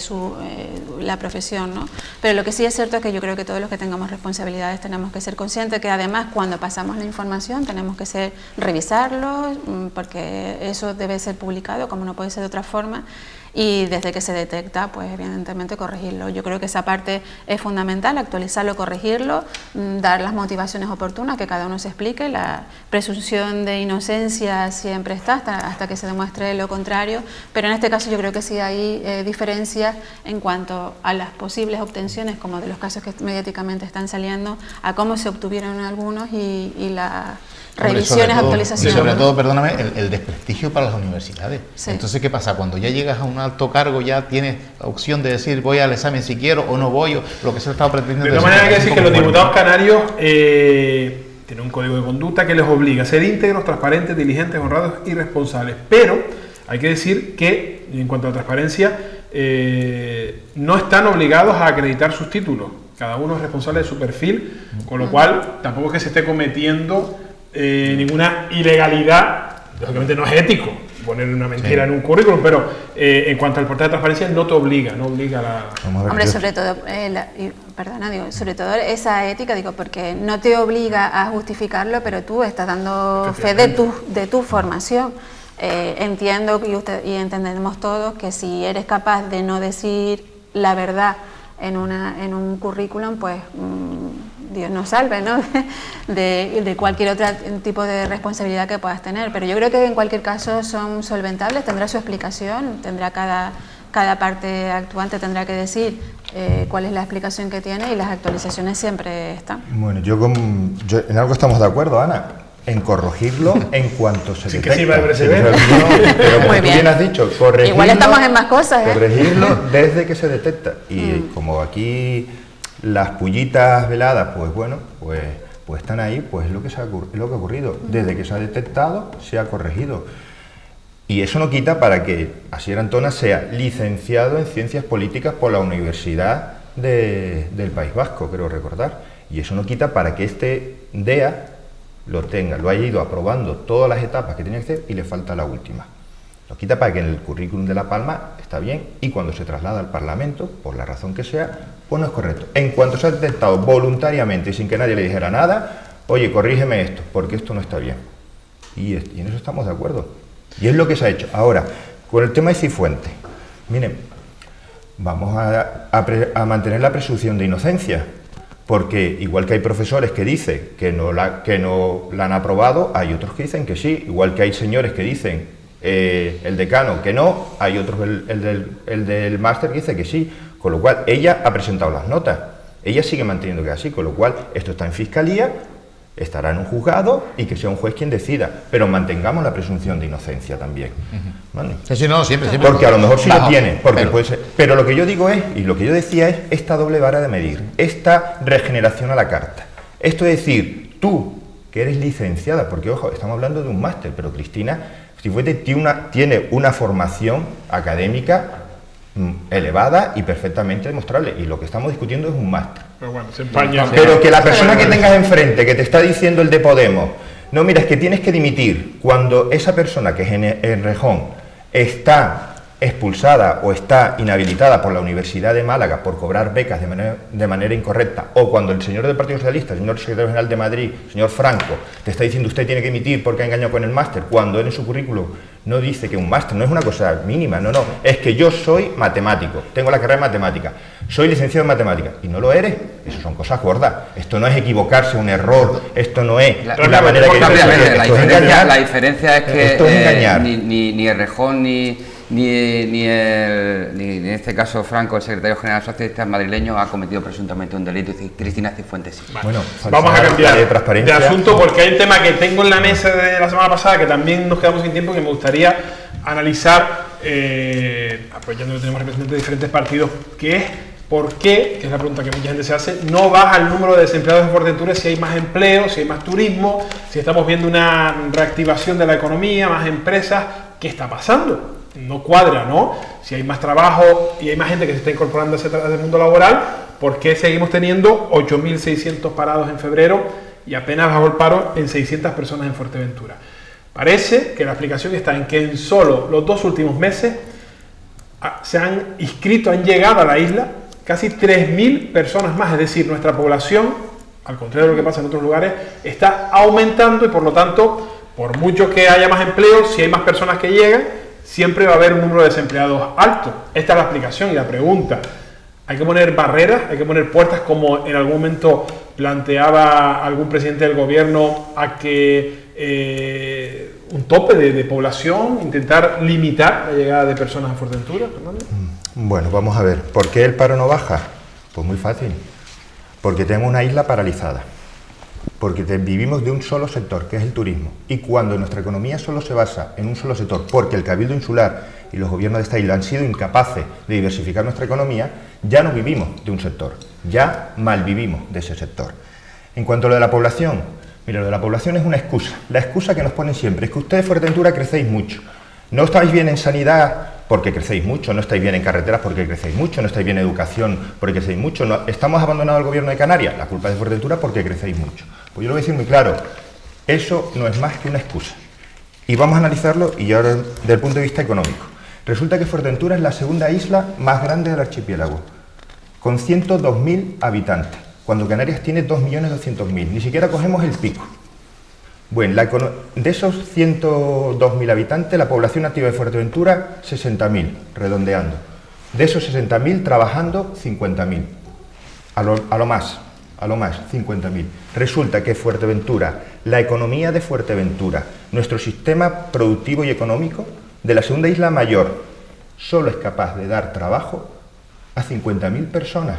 la profesión, ¿no? Pero lo que sí es cierto es que yo creo que todos los que tengamos responsabilidades tenemos que ser conscientes que además cuando pasamos la información tenemos que revisarlo, porque eso debe ser publicado, como no puede ser de otra forma, y desde que se detecta, pues evidentemente corregirlo. Yo creo que esa parte es fundamental, actualizarlo, corregirlo, dar las motivaciones oportunas, que cada uno se explique. La presunción de inocencia siempre está hasta que se demuestre lo contrario, pero en este caso yo creo que sí hay diferencias en cuanto a las posibles obtenciones, como de los casos que mediáticamente están saliendo, a cómo se obtuvieron algunos y las revisiones, actualizaciones. Sobre todo, perdóname, el desprestigio para las universidades. Sí. Entonces, ¿qué pasa? Cuando ya llegas a un alto cargo, ya tienes opción de decir voy al examen si quiero o no voy, o lo que se ha estado pretendiendo. De todas maneras, hay que decir que los diputados canarios tienen un código de conducta que les obliga a ser íntegros, transparentes, diligentes, honrados y responsables. Pero hay que decir que, en cuanto a la transparencia, no están obligados a acreditar sus títulos. Cada uno es responsable de su perfil, con lo cual tampoco es que se esté cometiendo ninguna ilegalidad. Lógicamente no es ético poner una mentira en un currículum, pero en cuanto al portal de transparencia no te obliga, a la... Hombre, sobre todo, sobre todo esa ética, porque no te obliga a justificarlo, pero tú estás dando fe de tu formación. Entiendo y entendemos todos que si eres capaz de no decir la verdad en un currículum, pues Dios nos salve, ¿no? de cualquier otro tipo de responsabilidad que puedas tener. Pero yo creo que en cualquier caso son solventables, tendrá su explicación, tendrá cada parte actuante tendrá que decir cuál es la explicación que tiene y las actualizaciones siempre están. Bueno, yo en algo estamos de acuerdo, Ana. En corregirlo en cuanto se detecta. Sí, que sí va a perseverar. Pero como tú bien has dicho, corregirlo... Igual estamos en más cosas, Corregirlo desde que se detecta. Y como aquí las pullitas veladas, pues bueno, pues están ahí, pues es lo que ha ocurrido. Desde que se ha detectado, se ha corregido. Y eso no quita para que Asier Antona sea licenciado en Ciencias Políticas por la Universidad del País Vasco, creo recordar. Y eso no quita para que este DEA lo haya ido aprobando todas las etapas que tenía que hacer y le falta la última. Lo quita para que en el currículum de La Palma está bien y cuando se traslada al Parlamento, por la razón que sea, pues no es correcto. En cuanto se ha detectado voluntariamente y sin que nadie le dijera nada, oye, corrígeme esto, porque esto no está bien. Y en eso estamos de acuerdo. Y es lo que se ha hecho. Ahora, con el tema de Cifuentes, miren, vamos a mantener la presunción de inocencia. Porque igual que hay profesores que dicen que no la han aprobado, hay otros que dicen que sí. Igual que hay señores que dicen el decano que no, hay otros, el del máster que dice que sí, con lo cual ella ha presentado las notas, ella sigue manteniendo que es así, con lo cual esto está en fiscalía, estará en un juzgado y que sea un juez quien decida, pero mantengamos la presunción de inocencia también. ¿Vale? Sí, no, siempre. Porque a lo mejor sí lo tiene, porque puede ser, pero lo que yo digo es, y lo que yo decía es, esta doble vara de medir, esta regeneración a la carta. Esto es decir, tú, que eres licenciada, porque ojo, estamos hablando de un máster, pero Cristina Cifuentes tiene una formación académica elevada y perfectamente demostrable, y lo que estamos discutiendo es un máster. Pero bueno, se empaña. Pero que la persona que tengas enfrente, que te está diciendo el de Podemos, no, mira, es que tienes que dimitir, cuando esa persona que es en Rejón está expulsada o está inhabilitada por la Universidad de Málaga por cobrar becas de manera incorrecta, o cuando el señor del Partido Socialista, el señor secretario general de Madrid, señor Franco, te está diciendo usted tiene que emitir porque ha engañado con el máster, cuando él en su currículum no dice que un máster no es una cosa mínima, no, es que yo soy matemático, tengo la carrera de matemática, soy licenciado en matemática, y no lo eres, eso son cosas gordas, esto no es equivocarse, un error, esto no es la manera que la diferencia es que esto es engañar. Ni el Rejón ni en este caso Franco, el secretario general socialista madrileño, ha cometido presuntamente un delito, y Cristina Cifuentes sí. Bueno, vamos a cambiar de asunto porque hay un tema que tengo en la mesa de la semana pasada que también nos quedamos sin tiempo, que me gustaría analizar, aprovechando que tenemos representantes de diferentes partidos, que es por qué, que es la pregunta que mucha gente se hace, no baja el número de desempleados en Fuerteventura si hay más empleo, si hay más turismo, si estamos viendo una reactivación de la economía, más empresas. ¿Qué está pasando? No cuadra, ¿no? Si hay más trabajo y hay más gente que se está incorporando al mundo laboral, ¿por qué seguimos teniendo 8.600 parados en febrero y apenas bajó el paro en 600 personas en Fuerteventura? Parece que la explicación está en que en solo los 2 últimos meses se han inscrito, han llegado a la isla casi 3.000 personas más, es decir, nuestra población, al contrario de lo que pasa en otros lugares, está aumentando, y por lo tanto, por mucho que haya más empleo, si hay más personas que llegan, siempre va a haber un número de desempleados alto. Esta es la explicación y la pregunta. Hay que poner barreras, hay que poner puertas, como en algún momento planteaba algún presidente del gobierno, a que un tope de población, intentar limitar la llegada de personas a Fuerteventura, Fernando. Bueno, vamos a ver, ¿por qué el paro no baja? Pues muy fácil, porque tenemos una isla paralizada, porque vivimos de un solo sector, que es el turismo, y cuando nuestra economía solo se basa en un solo sector, porque el Cabildo Insular y los gobiernos de esta isla han sido incapaces de diversificar nuestra economía, ya no vivimos de un sector, ya malvivimos de ese sector. En cuanto a lo de la población, mira, lo de la población es una excusa, la excusa que nos ponen siempre es que ustedes, Fuerteventura, crecéis mucho, no estáis bien en sanidad porque crecéis mucho, no estáis bien en carreteras porque crecéis mucho, no estáis bien en educación porque crecéis mucho, no, estamos abandonando al gobierno de Canarias, la culpa es de Fuerteventura porque crecéis mucho. Pues yo lo voy a decir muy claro, eso no es más que una excusa. Y vamos a analizarlo, y ahora desde el punto de vista económico. Resulta que Fuerteventura es la segunda isla más grande del archipiélago, con 102.000 habitantes, cuando Canarias tiene 2.200.000, ni siquiera cogemos el pico. Bueno, de esos 102.000 habitantes, la población activa de Fuerteventura, 60.000, redondeando. De esos 60.000, trabajando 50.000. A lo más, 50.000. Resulta que Fuerteventura, la economía de Fuerteventura, nuestro sistema productivo y económico, de la segunda isla mayor, solo es capaz de dar trabajo a 50.000 personas.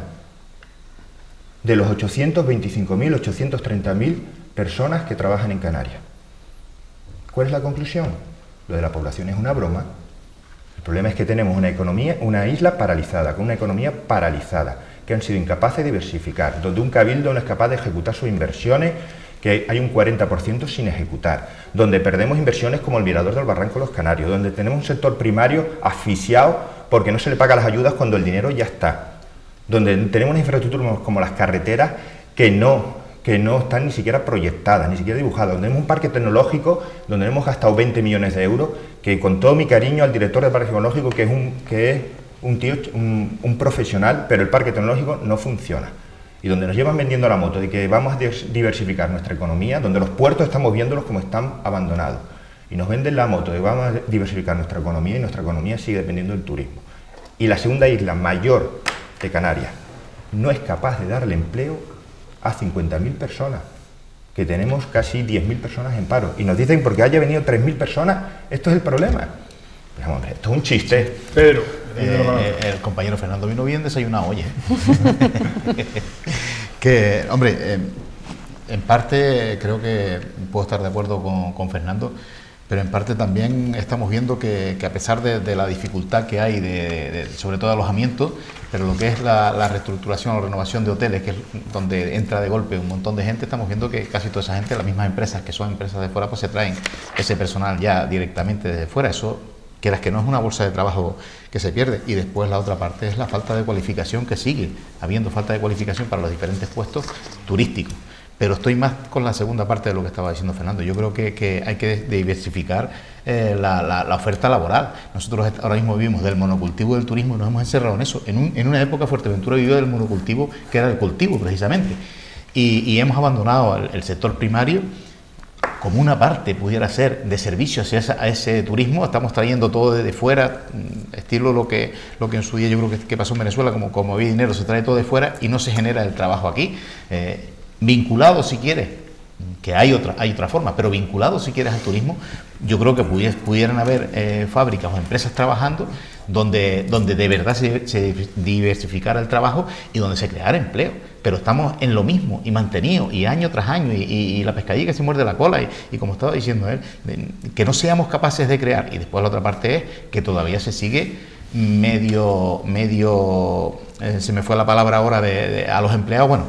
De los 825.000, 830.000 personas que trabajan en Canarias. ¿Cuál es la conclusión? Lo de la población es una broma. El problema es que tenemos una economía, una isla paralizada, con una economía paralizada, que han sido incapaces de diversificar, donde un cabildo no es capaz de ejecutar sus inversiones, que hay un 40% sin ejecutar, donde perdemos inversiones como el Mirador del Barranco de los Canarios, donde tenemos un sector primario asfixiado porque no se le paga las ayudas cuando el dinero ya está, donde tenemos unas infraestructuras como las carreteras que no están ni siquiera proyectadas, ni siquiera dibujadas, donde tenemos un parque tecnológico donde hemos gastado 20 millones de euros, que con todo mi cariño al director del parque tecnológico, que es un profesional, pero el parque tecnológico no funciona. Y donde nos llevan vendiendo la moto de que vamos a diversificar nuestra economía, donde los puertos estamos viéndolos como están abandonados, y nos venden la moto de que vamos a diversificar nuestra economía, y nuestra economía sigue dependiendo del turismo. Y la segunda isla mayor de Canarias no es capaz de darle empleo a 50.000 personas, que tenemos casi 10.000 personas en paro. Y nos dicen porque haya venido 3.000 personas, esto es el problema. Pues, hombre, esto es un chiste. Pedro. El compañero Fernando vino bien desayunado, oye. Que, hombre, en parte creo que puedo estar de acuerdo con Fernando, pero en parte también estamos viendo que a pesar de la dificultad que hay sobre todo de alojamiento, pero lo que es la reestructuración o renovación de hoteles, que es donde entra de golpe un montón de gente, estamos viendo que casi toda esa gente, las mismas empresas que son empresas de fuera, pues se traen ese personal ya directamente desde fuera. Eso, quieras que no, es una bolsa de trabajo que se pierde. Y después la otra parte es la falta de cualificación, que sigue habiendo falta de cualificación para los diferentes puestos turísticos. Pero estoy más con la segunda parte de lo que estaba diciendo Fernando. Yo creo que hay que diversificar la oferta laboral. Nosotros ahora mismo vivimos del monocultivo del turismo y nos hemos encerrado en eso. En una época Fuerteventura vivió del monocultivo, que era el cultivo precisamente. Y hemos abandonado el sector primario como una parte, pudiera ser, de servicio a ese turismo. Estamos trayendo todo desde fuera, estilo lo que en su día yo creo que pasó en Venezuela, como había dinero, se trae todo de fuera y no se genera el trabajo aquí. Vinculado, si quieres, que hay otra forma, pero vinculado, si quieres, al turismo, yo creo que pudieran haber fábricas o empresas trabajando donde de verdad se diversificara el trabajo y donde se creara empleo. Pero estamos en lo mismo y mantenido, y año tras año, y la pescadilla que se muerde la cola, y como estaba diciendo él, que no seamos capaces de crear. Y después la otra parte es que todavía se sigue medio se me fue la palabra ahora a los empleados, bueno,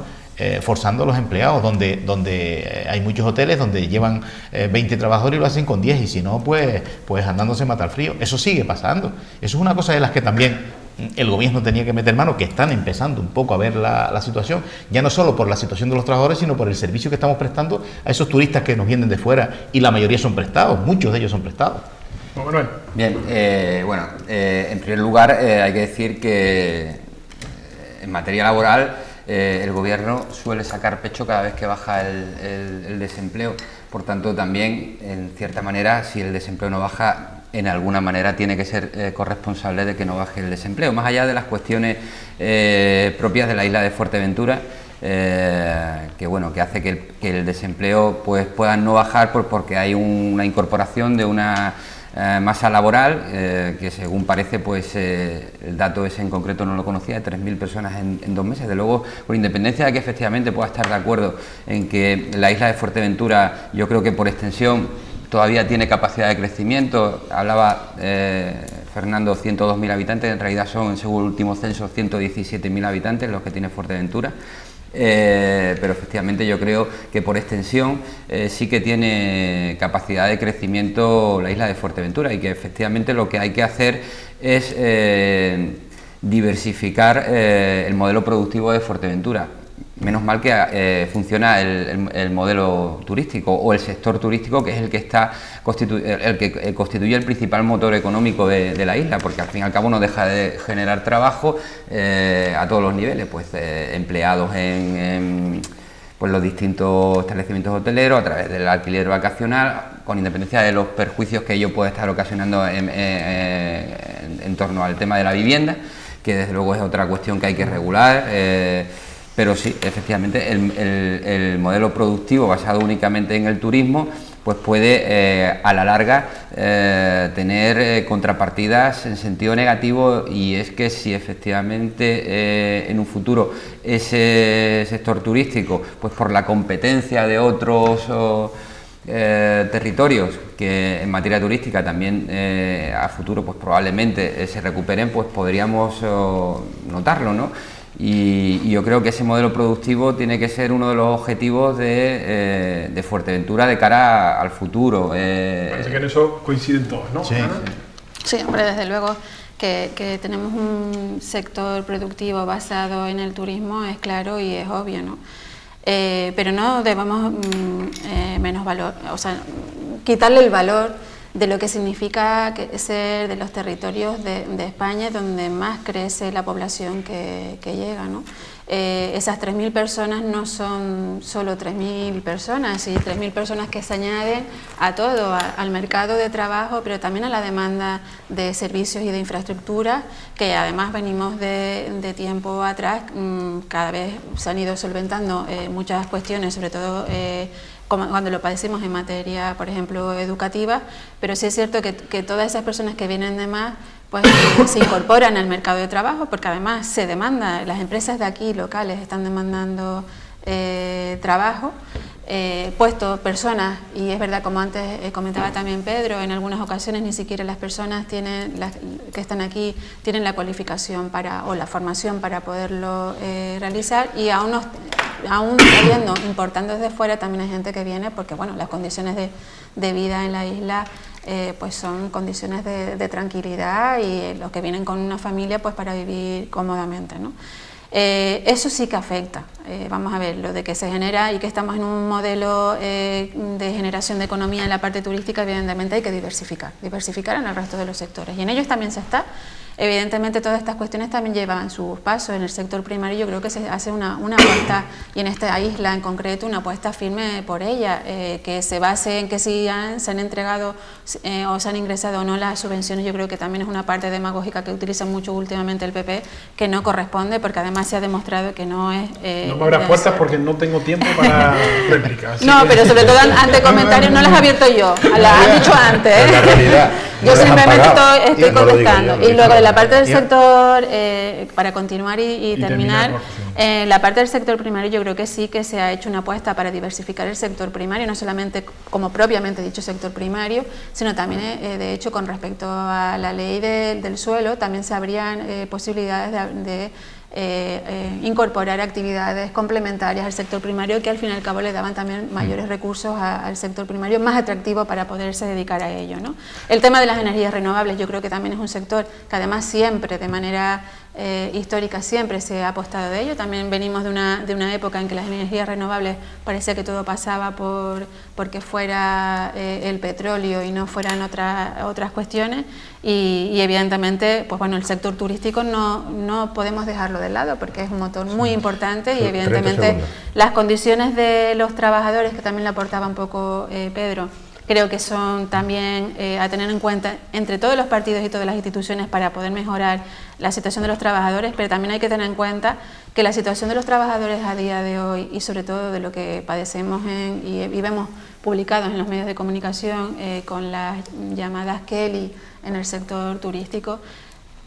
forzando a los empleados, donde hay muchos hoteles donde llevan 20 trabajadores y lo hacen con 10, y si no, pues andándose mata al frío. Eso sigue pasando. Eso es una cosa de las que también el gobierno tenía que meter mano, que están empezando un poco a ver la situación, ya no solo por la situación de los trabajadores, sino por el servicio que estamos prestando a esos turistas que nos vienen de fuera, y la mayoría son prestados, muchos de ellos son prestados. Manuel. Bien, en primer lugar hay que decir que en materia laboral el gobierno suele sacar pecho cada vez que baja el desempleo. Por tanto, también, en cierta manera, si el desempleo no baja, en alguna manera tiene que ser corresponsable de que no baje el desempleo. Más allá de las cuestiones propias de la isla de Fuerteventura, que hace que el desempleo pues pueda no bajar porque hay una incorporación de una masa laboral, que según parece, pues el dato ese en concreto no lo conocía, de 3.000 personas en 2 meses. De luego, con independencia de que efectivamente pueda estar de acuerdo en que la isla de Fuerteventura, yo creo que por extensión todavía tiene capacidad de crecimiento. Hablaba Fernando, 102.000 habitantes, en realidad son, según el último censo, 117.000 habitantes los que tiene Fuerteventura. Pero efectivamente yo creo que por extensión sí que tiene capacidad de crecimiento la isla de Fuerteventura, y que efectivamente lo que hay que hacer es diversificar el modelo productivo de Fuerteventura. Menos mal que funciona el modelo turístico, o el sector turístico, que es el que constituye el principal motor económico de la isla, porque al fin y al cabo no deja de generar trabajo a todos los niveles, pues empleados en pues los distintos establecimientos hoteleros, a través del alquiler vacacional, con independencia de los perjuicios que ello puede estar ocasionando en torno al tema de la vivienda, que desde luego es otra cuestión que hay que regular. Pero sí, efectivamente, el modelo productivo basado únicamente en el turismo pues puede a la larga tener contrapartidas en sentido negativo, y es que si efectivamente en un futuro ese sector turístico, pues por la competencia de otros territorios que en materia turística también a futuro pues probablemente se recuperen, pues podríamos notarlo, ¿no? Y yo creo que ese modelo productivo tiene que ser uno de los objetivos de Fuerteventura de cara al futuro. Parece que en eso coinciden todos, ¿no? Sí, Sí, hombre, desde luego que tenemos un sector productivo basado en el turismo, es claro y es obvio, ¿no? Pero no debemos menos valor, o sea, quitarle el valor de lo que significa ser de los territorios de España donde más crece la población que llega, ¿no? Esas 3.000 personas no son solo 3.000 personas, y 3.000 personas que se añaden a todo, al mercado de trabajo, pero también a la demanda de servicios y de infraestructura, que además venimos de tiempo atrás, cada vez se han ido solventando muchas cuestiones, sobre todo como cuando lo padecimos en materia, por ejemplo, educativa, pero sí es cierto que todas esas personas que vienen de más pues se incorporan al mercado de trabajo, porque además se demanda, las empresas de aquí locales están demandando trabajo, puestos, personas, y es verdad, como antes comentaba también Pedro, en algunas ocasiones ni siquiera las personas que están aquí tienen la cualificación o la formación para poderlo realizar, y aún habiendo, importando desde fuera, también hay gente que viene porque bueno, las condiciones de vida en la isla pues son condiciones de tranquilidad, y los que vienen con una familia pues para vivir cómodamente, ¿no? Eso sí que afecta. Vamos a ver, lo de que se genera y que estamos en un modelo de generación de economía en la parte turística, evidentemente hay que diversificar en el resto de los sectores, y en ellos también se está. Evidentemente todas estas cuestiones también llevan sus pasos. En el sector primario yo creo que se hace una apuesta, y en esta isla en concreto una apuesta firme por ella, que se base en que si se han entregado o se han ingresado o no las subvenciones. Yo creo que también es una parte demagógica que utiliza mucho últimamente el PP, que no corresponde, porque además se ha demostrado que no es... no me abras puertas porque no tengo tiempo para réplica. No, pero sobre todo ante comentarios no las he abierto yo, las has dicho antes, ¿eh? La realidad, yo simplemente estoy contestando. No, y luego de la parte del sector, para continuar y terminar, la parte del sector primario yo creo que sí que se ha hecho una apuesta para diversificar el sector primario, no solamente como propiamente dicho sector primario, sino también de hecho con respecto a la ley del suelo, también se abrían posibilidades de incorporar actividades complementarias al sector primario, que al fin y al cabo le daban también mayores recursos al sector primario, más atractivo para poderse dedicar a ello, ¿no? El tema de las energías renovables yo creo que también es un sector que además siempre, de manera histórica, siempre se ha apostado de ello. También venimos de una época en que las energías renovables parecía que todo pasaba porque fuera el petróleo y no fueran otras cuestiones, y evidentemente pues bueno, el sector turístico no podemos dejarlo de lado porque es un motor muy importante, y evidentemente las condiciones de los trabajadores, que también le aportaba un poco Pedro, creo que son también a tener en cuenta entre todos los partidos y todas las instituciones para poder mejorar la situación de los trabajadores, pero también hay que tener en cuenta que la situación de los trabajadores a día de hoy, y sobre todo de lo que padecemos y vemos publicados en los medios de comunicación con las llamadas Kelly en el sector turístico,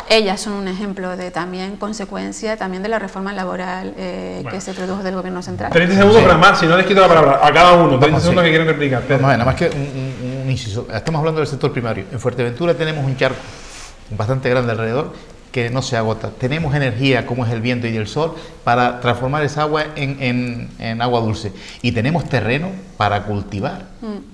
ellas son un ejemplo de también consecuencia también de la reforma laboral que se produjo del gobierno central. 30 segundos para más, si no les quito la palabra a cada uno, 30 segundos que quieren replicar. Nada más que un inciso. Estamos hablando del sector primario. En Fuerteventura tenemos un charco bastante grande alrededor que no se agota. Tenemos energía, como es el viento y el sol, para transformar esa agua en agua dulce. Y tenemos terreno para cultivar,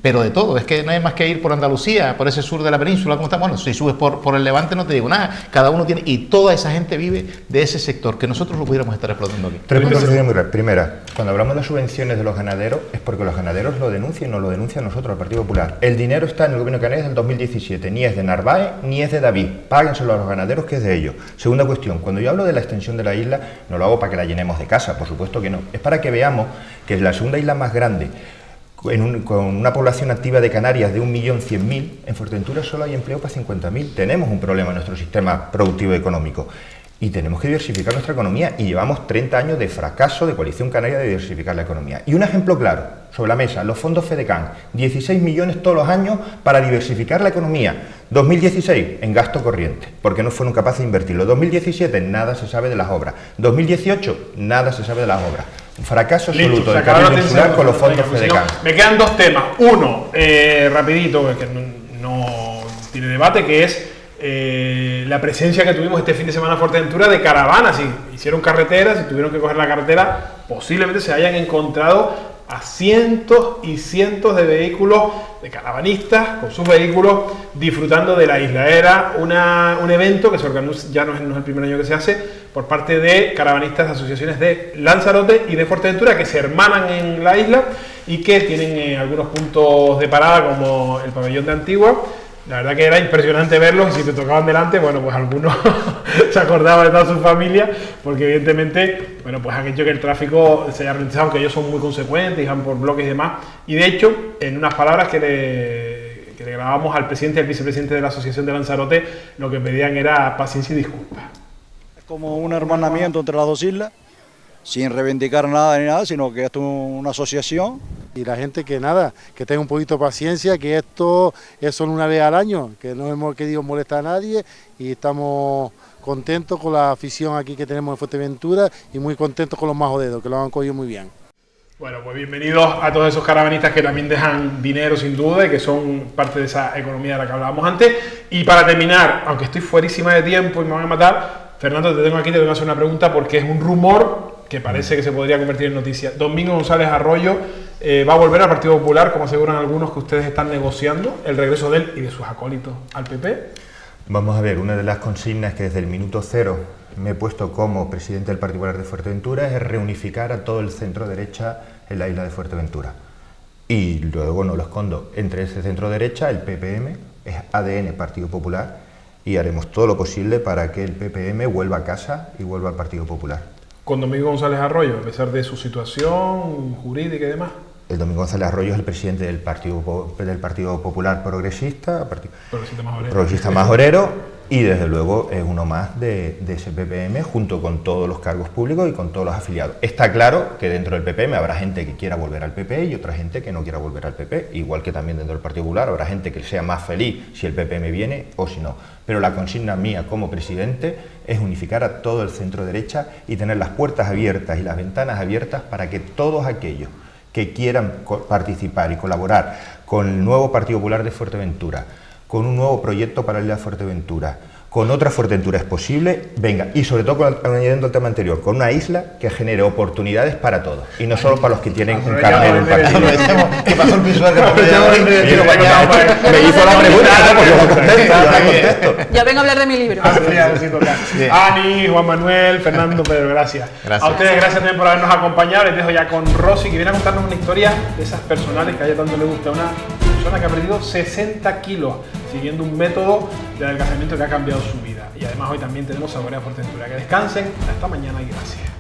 pero de todo. Es que no hay más que ir por Andalucía, por ese sur de la península, como está. Bueno, si subes por el Levante no te digo nada. Cada uno tiene, y toda esa gente vive de ese sector, que nosotros lo pudiéramos estar explotando aquí. Tres puntos muy rápido. Primera, cuando hablamos de las subvenciones de los ganaderos, es porque los ganaderos lo denuncian, y nos lo denuncian nosotros, el Partido Popular. El dinero está en el gobierno canario desde el 2017, ni es de Narváez, ni es de David. Páguenselo a los ganaderos, que es de ellos. Segunda cuestión, cuando yo hablo de la extensión de la isla, no lo hago para que la llenemos de casa, por supuesto que no. Es para que veamos que es la segunda isla más grande, con una población activa de Canarias de 1.100.000, en Fuerteventura solo hay empleo para 50.000. Tenemos un problema en nuestro sistema productivo y económico. Y tenemos que diversificar nuestra economía, y llevamos 30 años de fracaso de Coalición Canaria de diversificar la economía. Y un ejemplo claro, sobre la mesa, los fondos FEDECAN, 16 millones todos los años para diversificar la economía. 2016, en gasto corriente, porque no fueron capaces de invertirlo. 2017, nada se sabe de las obras. 2018, nada se sabe de las obras. Un fracaso absoluto del Cabildo Insular con los fondos FEDECAN. Me quedan dos temas. Uno, rapidito, que no tiene debate, que es la presencia que tuvimos este fin de semana en Fuerteventura de caravanas. Si hicieron carreteras, si tuvieron que coger la carretera, posiblemente se hayan encontrado a cientos y cientos de vehículos, de caravanistas con sus vehículos disfrutando de la isla. Era un evento que se organiza, ya no es el primer año que se hace, por parte de caravanistas de asociaciones de Lanzarote y de Fuerteventura, que se hermanan en la isla y que tienen algunos puntos de parada, como el pabellón de Antigua. La verdad que era impresionante verlos, y si te tocaban delante, bueno, pues algunos se acordaban de toda su familia, porque evidentemente, bueno, pues han hecho que el tráfico se haya ralentizado, aunque ellos son muy consecuentes y van por bloques y demás. Y de hecho, en unas palabras que le grabamos al presidente y al vicepresidente de la Asociación de Lanzarote, lo que pedían era paciencia y disculpas. Es como un hermanamiento entre las dos islas, sin reivindicar nada ni nada, sino que esto es una asociación Y la gente que nada, que tenga un poquito de paciencia, que esto es solo una vez al año, que no hemos querido molestar a nadie y estamos contentos con la afición aquí que tenemos en Fuerteventura y muy contentos con los majoderos, que lo han cogido muy bien. Bueno, pues bienvenidos a todos esos caravanistas que también dejan dinero sin duda y que son parte de esa economía de la que hablábamos antes. Y para terminar, aunque estoy fuerísima de tiempo y me van a matar, Fernando, te tengo aquí, te tengo que hacer una pregunta porque es un rumor que parece que se podría convertir en noticia. Domingo González Arroyo va a volver al Partido Popular, como aseguran algunos que ustedes están negociando el regreso de él y de sus acólitos al PP. Vamos a ver, una de las consignas que desde el minuto cero me he puesto como presidente del Partido Popular de Fuerteventura es reunificar a todo el centro derecha en la isla de Fuerteventura. Y luego, no lo escondo, entre ese centro derecha, el PPM, es ADN Partido Popular, y haremos todo lo posible para que el PPM vuelva a casa y vuelva al Partido Popular. Con Domingo González Arroyo, a pesar de su situación jurídica y demás. El Domingo González Arroyo es el presidente del Partido Popular Progresista, Progresista Majorero, y desde luego es uno más de ese PPM junto con todos los cargos públicos y con todos los afiliados. Está claro que dentro del PPM habrá gente que quiera volver al PP y otra gente que no quiera volver al PP, igual que también dentro del Partido Popular habrá gente que sea más feliz si el PPM viene o si no. Pero la consigna mía como presidente es unificar a todo el centro derecha y tener las puertas abiertas y las ventanas abiertas para que todos aquellos que quieran participar y colaborar con el nuevo Partido Popular de Fuerteventura, con un nuevo proyecto para la isla de Fuerteventura, con otra Fuerteventura es posible, venga, y sobre todo, añadiendo el tema anterior, con una isla que genere oportunidades para todos, y no solo para los que tienen un carnet del partido. ¿Qué pasó el visual de me hizo la pregunta, pues yo contesto. Yo vengo a hablar de mi libro. Ani, Juan Manuel, Fernando, Pedro, gracias. A ustedes gracias también por habernos acompañado. Les dejo ya con Rosy, que viene a contarnos una historia de esas personales que a ella tanto le gusta. Una persona que ha perdido 60 kilos siguiendo un método de adelgazamiento que ha cambiado su vida. Y además hoy también tenemos Saborea Fuerteventura. Que descansen, hasta mañana y gracias.